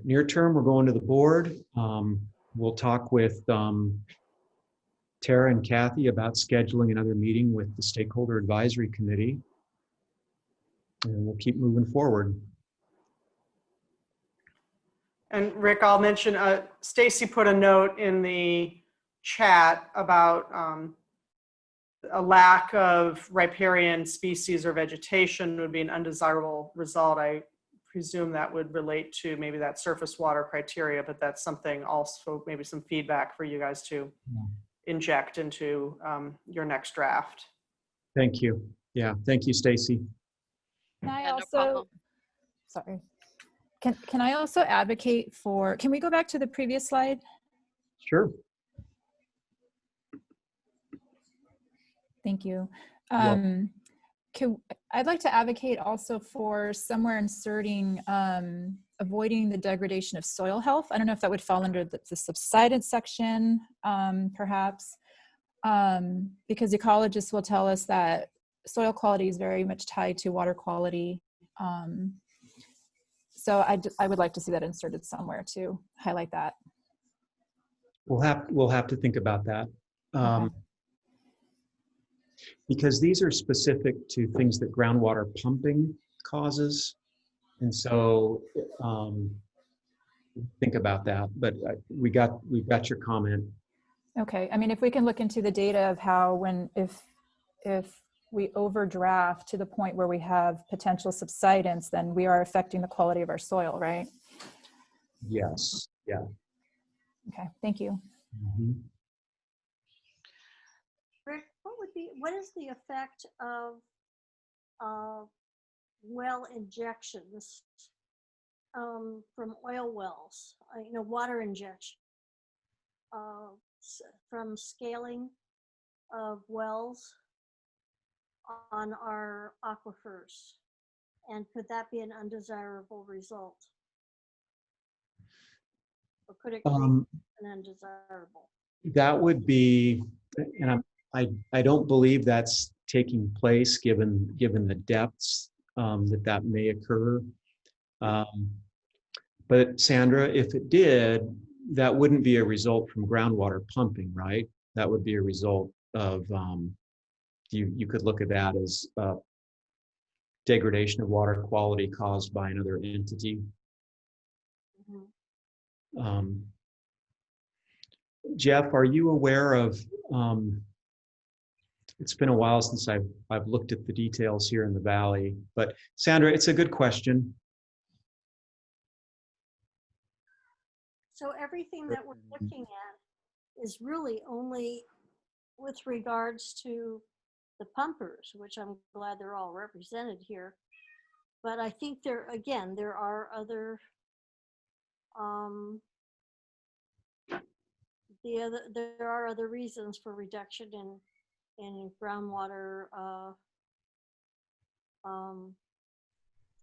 Near term, we're going to the board. We'll talk with Tara and Kathy about scheduling another meeting with the Stakeholder Advisory Committee, and we'll keep moving forward. And Rick, I'll mention, Stacy put a note in the chat about a lack of riparian species or vegetation would be an undesirable result. I presume that would relate to maybe that surface water criteria, but that's something also, maybe some feedback for you guys to inject into your next draft. Thank you. Yeah, thank you, Stacy. Can I Yeah, no also, problem. sorry, can I also advocate for, can we go back to the previous slide? Sure. Thank you. Well, I'd like to advocate also for somewhere inserting avoiding the degradation of soil health. I don't know if that would fall under the subsidence section, perhaps, because ecologists will tell us that soil quality is very much tied to water quality. So I would like to see that inserted somewhere to highlight that. we'll have to think about that. Okay. Because these are specific to things that groundwater pumping causes. And so think about that, but we've got your comment. Okay, I mean, if we can look into the data of how if we overdraft to the point where we have potential subsidence, then we are affecting the quality of our soil, right? Yes, yeah. Okay, thank you. Mm-hmm. Rick, what is the effect of well injections from oil wells? Water injection from scaling of wells on our aquifers, and could that be an undesirable result, or could it create an undesirable? That would be, and I don't believe that's taking place given the depths that may occur. But Sandra, if it did, that wouldn't be a result from groundwater pumping, right? That would be a result of, you could look at that as degradation of water quality caused by another entity. Mm-hmm. Jeff, are you aware of, it's been a while since I've looked at the details here in the Valley, but Sandra, it's a good question. So everything that we're looking at is really only with regards to the pumpers, which I'm glad they're all represented here. But I think there are other there are other reasons for reduction in groundwater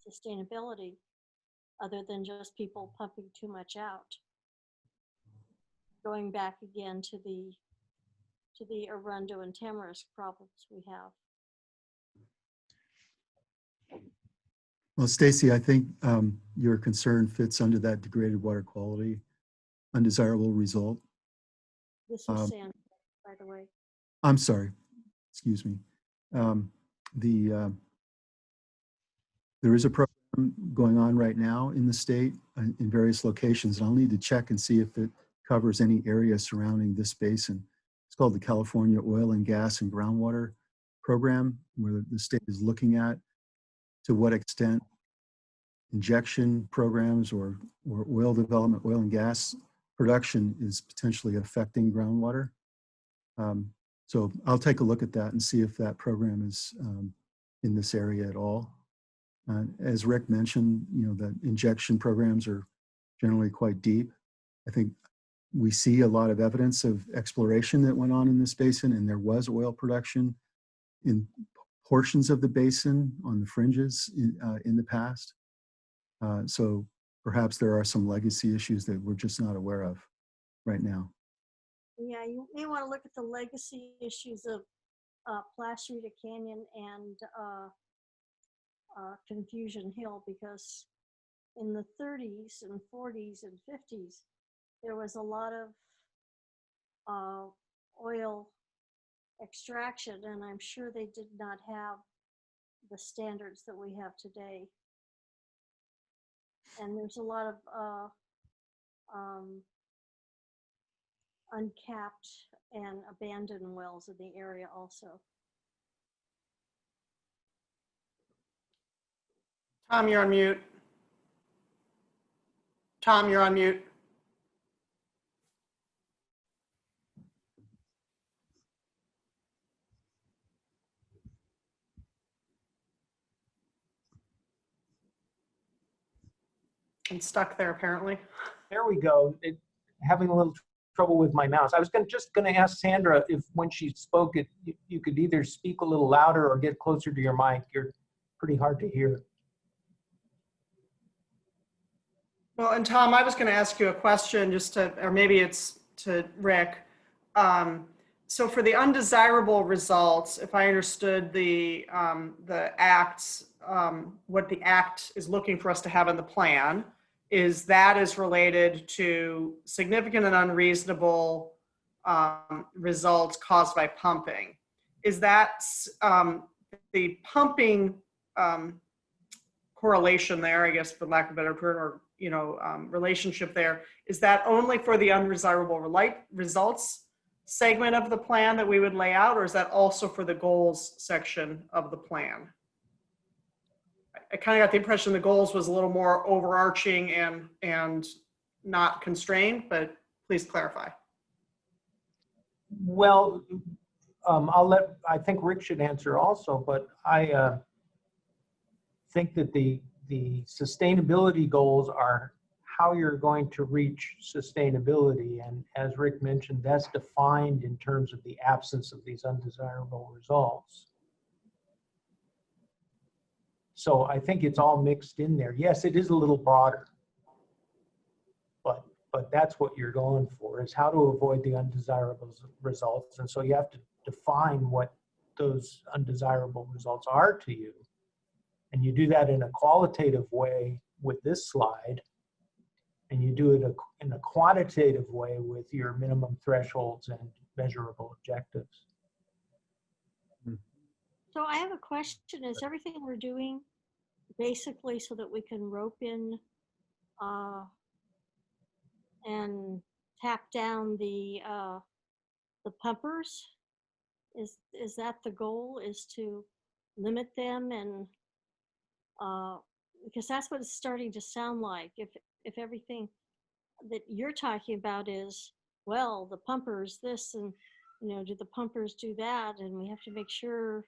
sustainability, other than just people pumping too much out. Going back again to the Arundel and Tamarisk problems we have. Well, Stacy, I think your concern fits under that degraded water quality, undesirable result. This was Sandra, by the way. I'm sorry, excuse me. There is a program going on right now in the state in various locations, and I'll need to check and see if it covers any area surrounding this basin. It's called the California Oil and Gas and Groundwater Program, where the state is looking at to what extent injection programs or oil development, oil and gas production is potentially affecting groundwater. So I'll take a look at that and see if that program is in this area at all. As Rick mentioned, the injection programs are generally quite deep. I think we see a lot of evidence of exploration that went on in this basin, and there was oil production in portions of the basin on the fringes in the past. So perhaps there are some legacy issues that we're just not aware of right now. Yeah, you may want to look at the legacy issues of Placerita Canyon and Confusion Hill, because in the 30s and 40s and 50s, there was a lot of oil extraction, and I'm sure they did not have the standards that we have today. And there's a lot of uncapped and abandoned wells in the area also. Tom, you're on mute. Tom, you're on mute. I'm stuck there apparently. There we go. Having a little trouble with my mouse. I was just going to ask Sandra if when she spoke, you could either speak a little louder or get closer to your mic. You're pretty hard to hear. Well, and Tom, I was going to ask you a question just to, or maybe it's to Rick. So for the undesirable results, if I understood the acts, what the act is looking for us to have in the plan is that is related to significant and unreasonable results caused by pumping. Is that the pumping correlation there, I guess, for lack of a better term, or relationship there, is that only for the undesirable results segment of the plan that we would lay out, or is that also for the goals section of the plan? I kind of got the impression the goals was a little more overarching and not constrained, but please clarify. Well, I think Rick should answer also, but I think that the sustainability goals are how you're going to reach sustainability. And as Rick mentioned, that's defined in terms of the absence of these undesirable results. So I think it's all mixed in there. Yes, it is a little broader, but that's what you're going for, is how to avoid the undesirable results. And so you have to define what those undesirable results are to you. And you do that in a qualitative way with this slide, and you do it in a quantitative way with your minimum thresholds and measurable objectives. So I have a question. Is everything we're doing basically so that we can rope in and tap down the pumpers? Is that the goal, is to limit them? And because that's what it's starting to sound like. If everything that you're talking about is, well, the pumpers this, and do the pumpers do that, and we have to make sure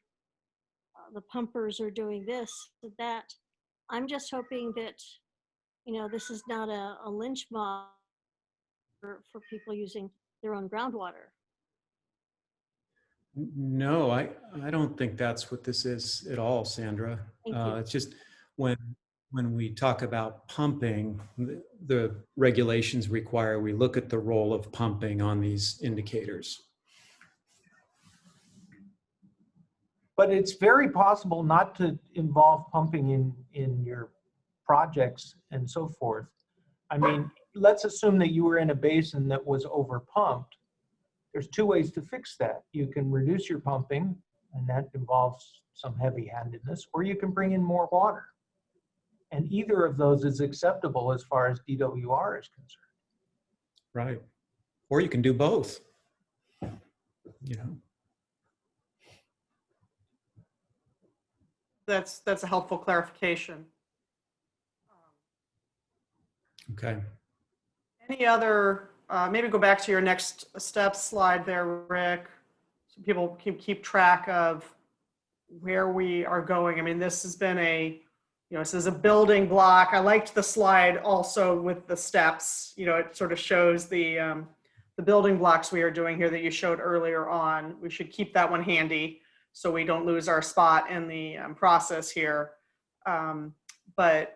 the pumpers are doing this, that. I'm just hoping that this is not a lynch mob for people using their own groundwater. No, I don't think that's what this is at all, Sandra. It's just when we talk about pumping, the regulations require we look at the role of pumping on these indicators. But it's very possible not to involve pumping in your projects and so forth. I mean, let's assume that you were in a basin that was overpumped. There's two ways to fix that. You can reduce your pumping, and that involves some heavy-handedness, or you can bring in more water. And either of those is acceptable as far as DWR is concerned. Right. Or you can do both. That's a helpful clarification. Okay. Any other, maybe go back to your next step slide there, Rick, so people can keep track of where we are going. I mean, this has been a it says a building block. I liked the slide also with the steps. It sort of shows the building blocks we are doing here that you showed earlier on. We should keep that one handy so we don't lose our spot in the process here. But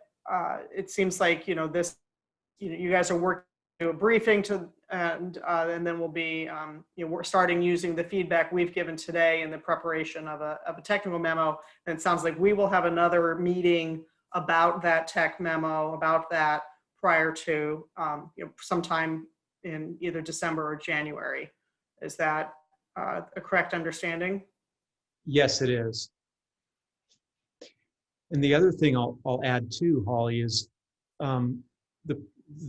it seems like, this, you guys are working to a briefing and then we'll be, we're starting using the feedback we've given today in the preparation of a technical memo. And it sounds like we will have another meeting about that tech memo, about that prior to, sometime in either December or January. Is that a correct understanding? Yes, it is. And the other thing I'll add too, Holly, is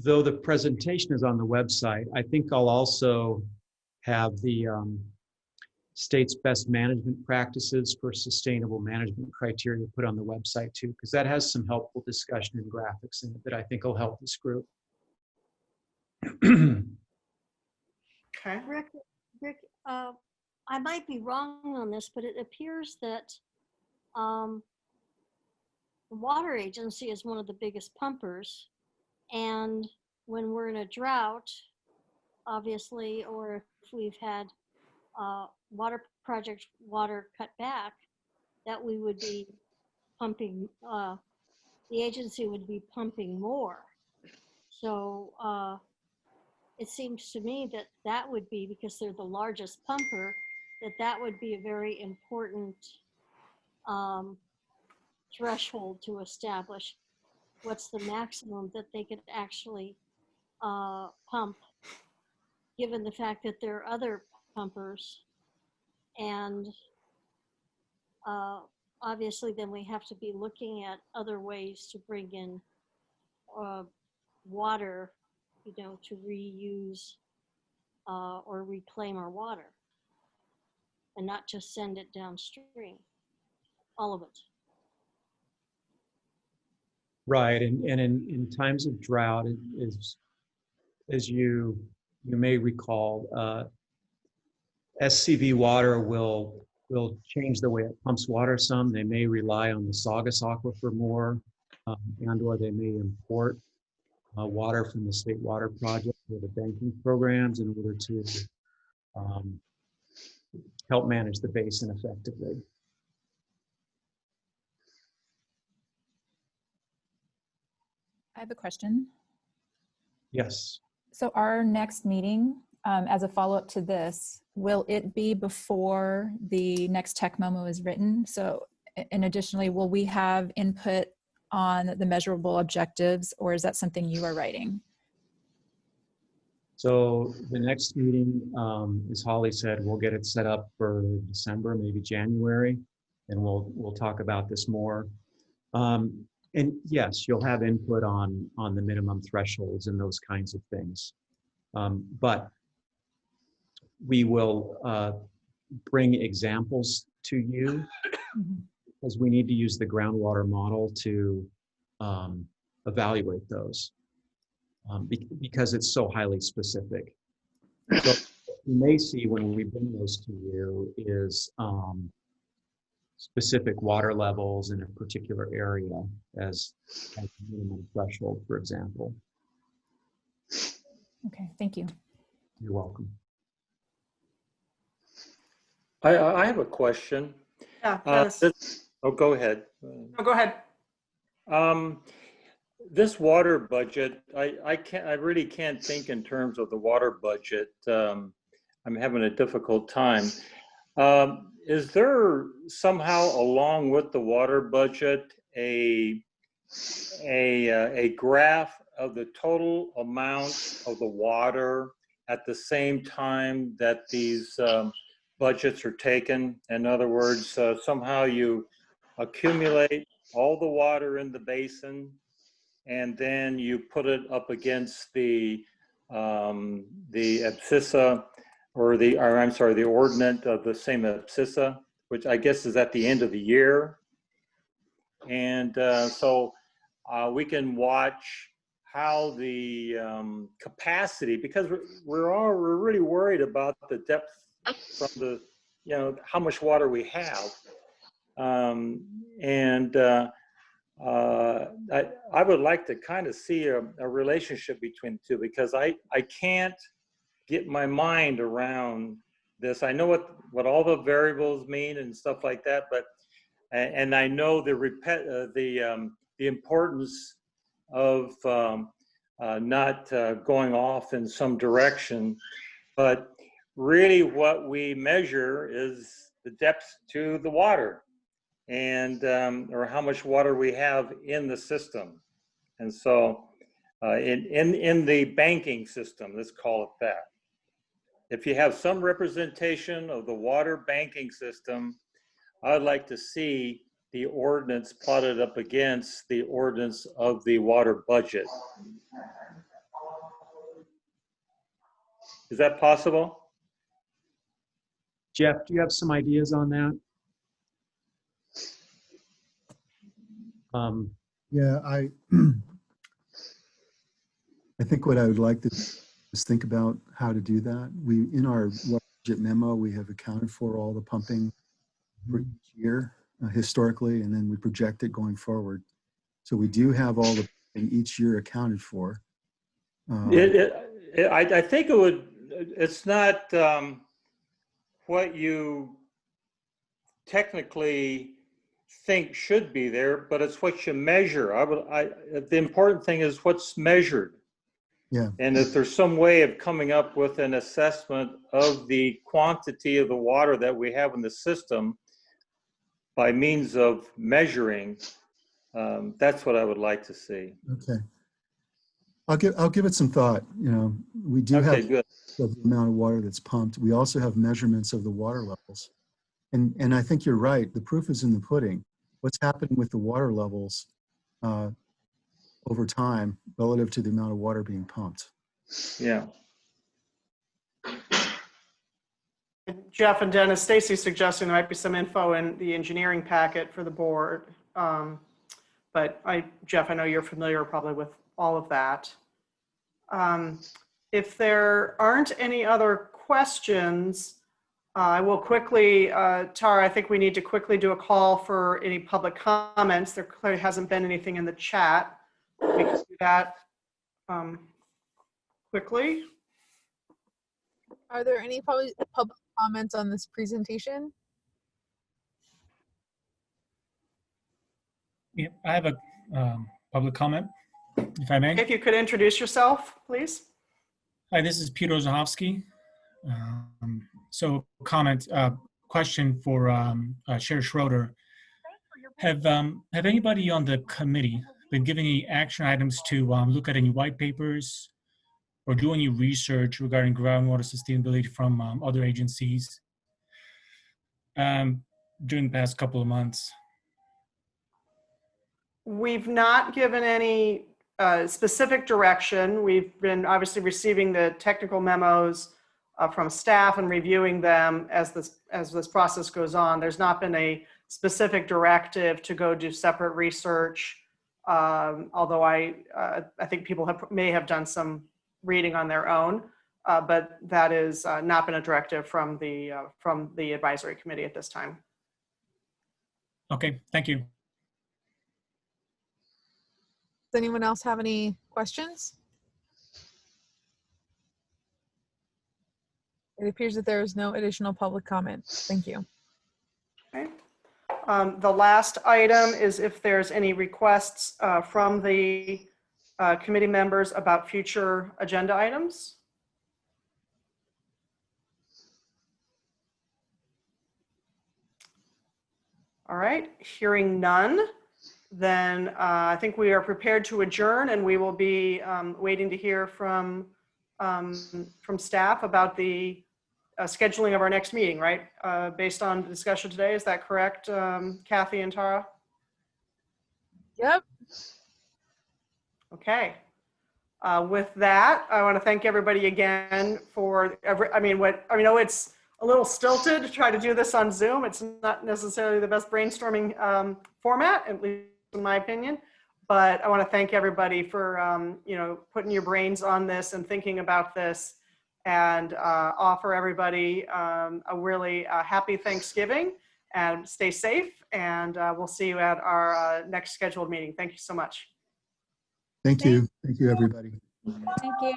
though the presentation is on the website, I think I'll also have the state's best management practices for sustainable management criteria put on the website too, because that has some helpful discussion and graphics in it that I think will help this group. Okay. Rick, I might be wrong on this, but it appears that the water agency is one of the biggest pumpers. And when we're in a drought, obviously, or if we've had water project water cut back, that we would be pumping, the agency would be pumping more. So it seems to me that that would be, because they're the largest pumper, that would be a very important threshold to establish. What's the maximum that they could actually pump, given the fact that there are other pumpers, and obviously then we have to be looking at other ways to bring in water, to reuse or reclaim our water, and not just send it downstream, all of it. Right, and in times of drought, it is, as you may recall, SCV Water will change the way it pumps water some. They may rely on the Saugus Aquifer more, and/or they may import water from the State Water Project or the banking programs in order to help manage the basin effectively. I have a question. Yes. So our next meeting, as a follow-up to this, will it be before the next tech memo is written? So, and additionally, will we have input on the measurable objectives, or is that something you are writing? So the next meeting, as Holly said, we'll get it set up for December, maybe January, and we'll talk about this more. And yes, you'll have input on the minimum thresholds and those kinds of things. But we will bring examples to you because we need to use the groundwater model to evaluate those because it's so highly specific. So what you may see when we bring those to you is specific water levels in a particular area as a minimum threshold, for example. Okay, thank you. You're welcome. I have a question. Yeah, Dennis. Oh, go ahead. No, go ahead. This water budget, I really can't think in terms of the water budget. I'm having a difficult time. Is there somehow, along with the water budget, a graph of the total amount of the water at the same time that these budgets are taken? In other words, somehow you accumulate all the water in the basin, and then you put it up against the abscissa, or the ordinate of the same abscissa, which I guess is at the end of the year. And so we can watch how the capacity, because we're really worried about the depth from the, how much water we have. I would like to kind of see a relationship between the two, because I can't get my mind around this. I know what all the variables mean and stuff like that, but and I know the importance of not going off in some direction, but really what we measure is the depth to the water, and or how much water we have in the system. And so in the banking system, let's call it that, if you have some representation of the water banking system, I'd like to see the ordinance plotted up against the ordinance of the water budget. Is that possible? Jeff, do you have some ideas on that? Yeah, I think what I would like to is think about how to do that. We, in our budget memo, we have accounted for all the pumping for each year historically, and then we project it going forward. So we do have all the pumping each year accounted for. I think it would, it's not what you technically think should be there, but it's what you measure. The important thing is what's measured. Yeah. And if there's some way of coming up with an assessment of the quantity of the water that we have in the system by means of measuring, that's what I would like to see. Okay. I'll give it some thought. You know, we do have Good. the amount of water that's pumped. We also have measurements of the water levels. And I think you're right. The proof is in the pudding. What's happening with the water levels over time relative to the amount of water being pumped? Yeah. Jeff and Dennis, Stacy's suggesting there might be some info in the engineering packet for the board. But Jeff, I know you're familiar probably with all of that. If there aren't any other questions, I will quickly, Tara, I think we need to quickly do a call for any public comments. There clearly hasn't been anything in the chat. We can do that quickly. Are there any public comments on this presentation? Yeah, I have a public comment, if I may. If you could introduce yourself, please. Hi, this is Peter Zahovsky. So question for Chair Schroeder. Have anybody on the committee been given any action items to look at any white papers or do any research regarding groundwater sustainability from other agencies during the past couple of months? We've not given any specific direction. We've been obviously receiving the technical memos from staff and reviewing them as this process goes on. There's not been a specific directive to go do separate research, although I think people may have done some reading on their own, but that is not been a directive from the advisory committee at this time. Okay, thank you. Does anyone else have any questions? It appears that there is no additional public comment. Thank you. Okay. The last item is if there's any requests from the committee members about future agenda items. All right, hearing none, then I think we are prepared to adjourn, and we will be waiting to hear from staff about the scheduling of our next meeting, right? Based on the discussion today, is that correct, Kathy and Tara? Yep. Okay. With that, I want to thank everybody again for I know it's a little stilted to try to do this on Zoom. It's not necessarily the best brainstorming format, at least in my opinion. But I want to thank everybody for putting your brains on this and thinking about this, and offer everybody a really happy Thanksgiving. and stay safe. And we'll see you at our next scheduled meeting. Thank you so much. Thank you. Thank you, everybody. Thank you.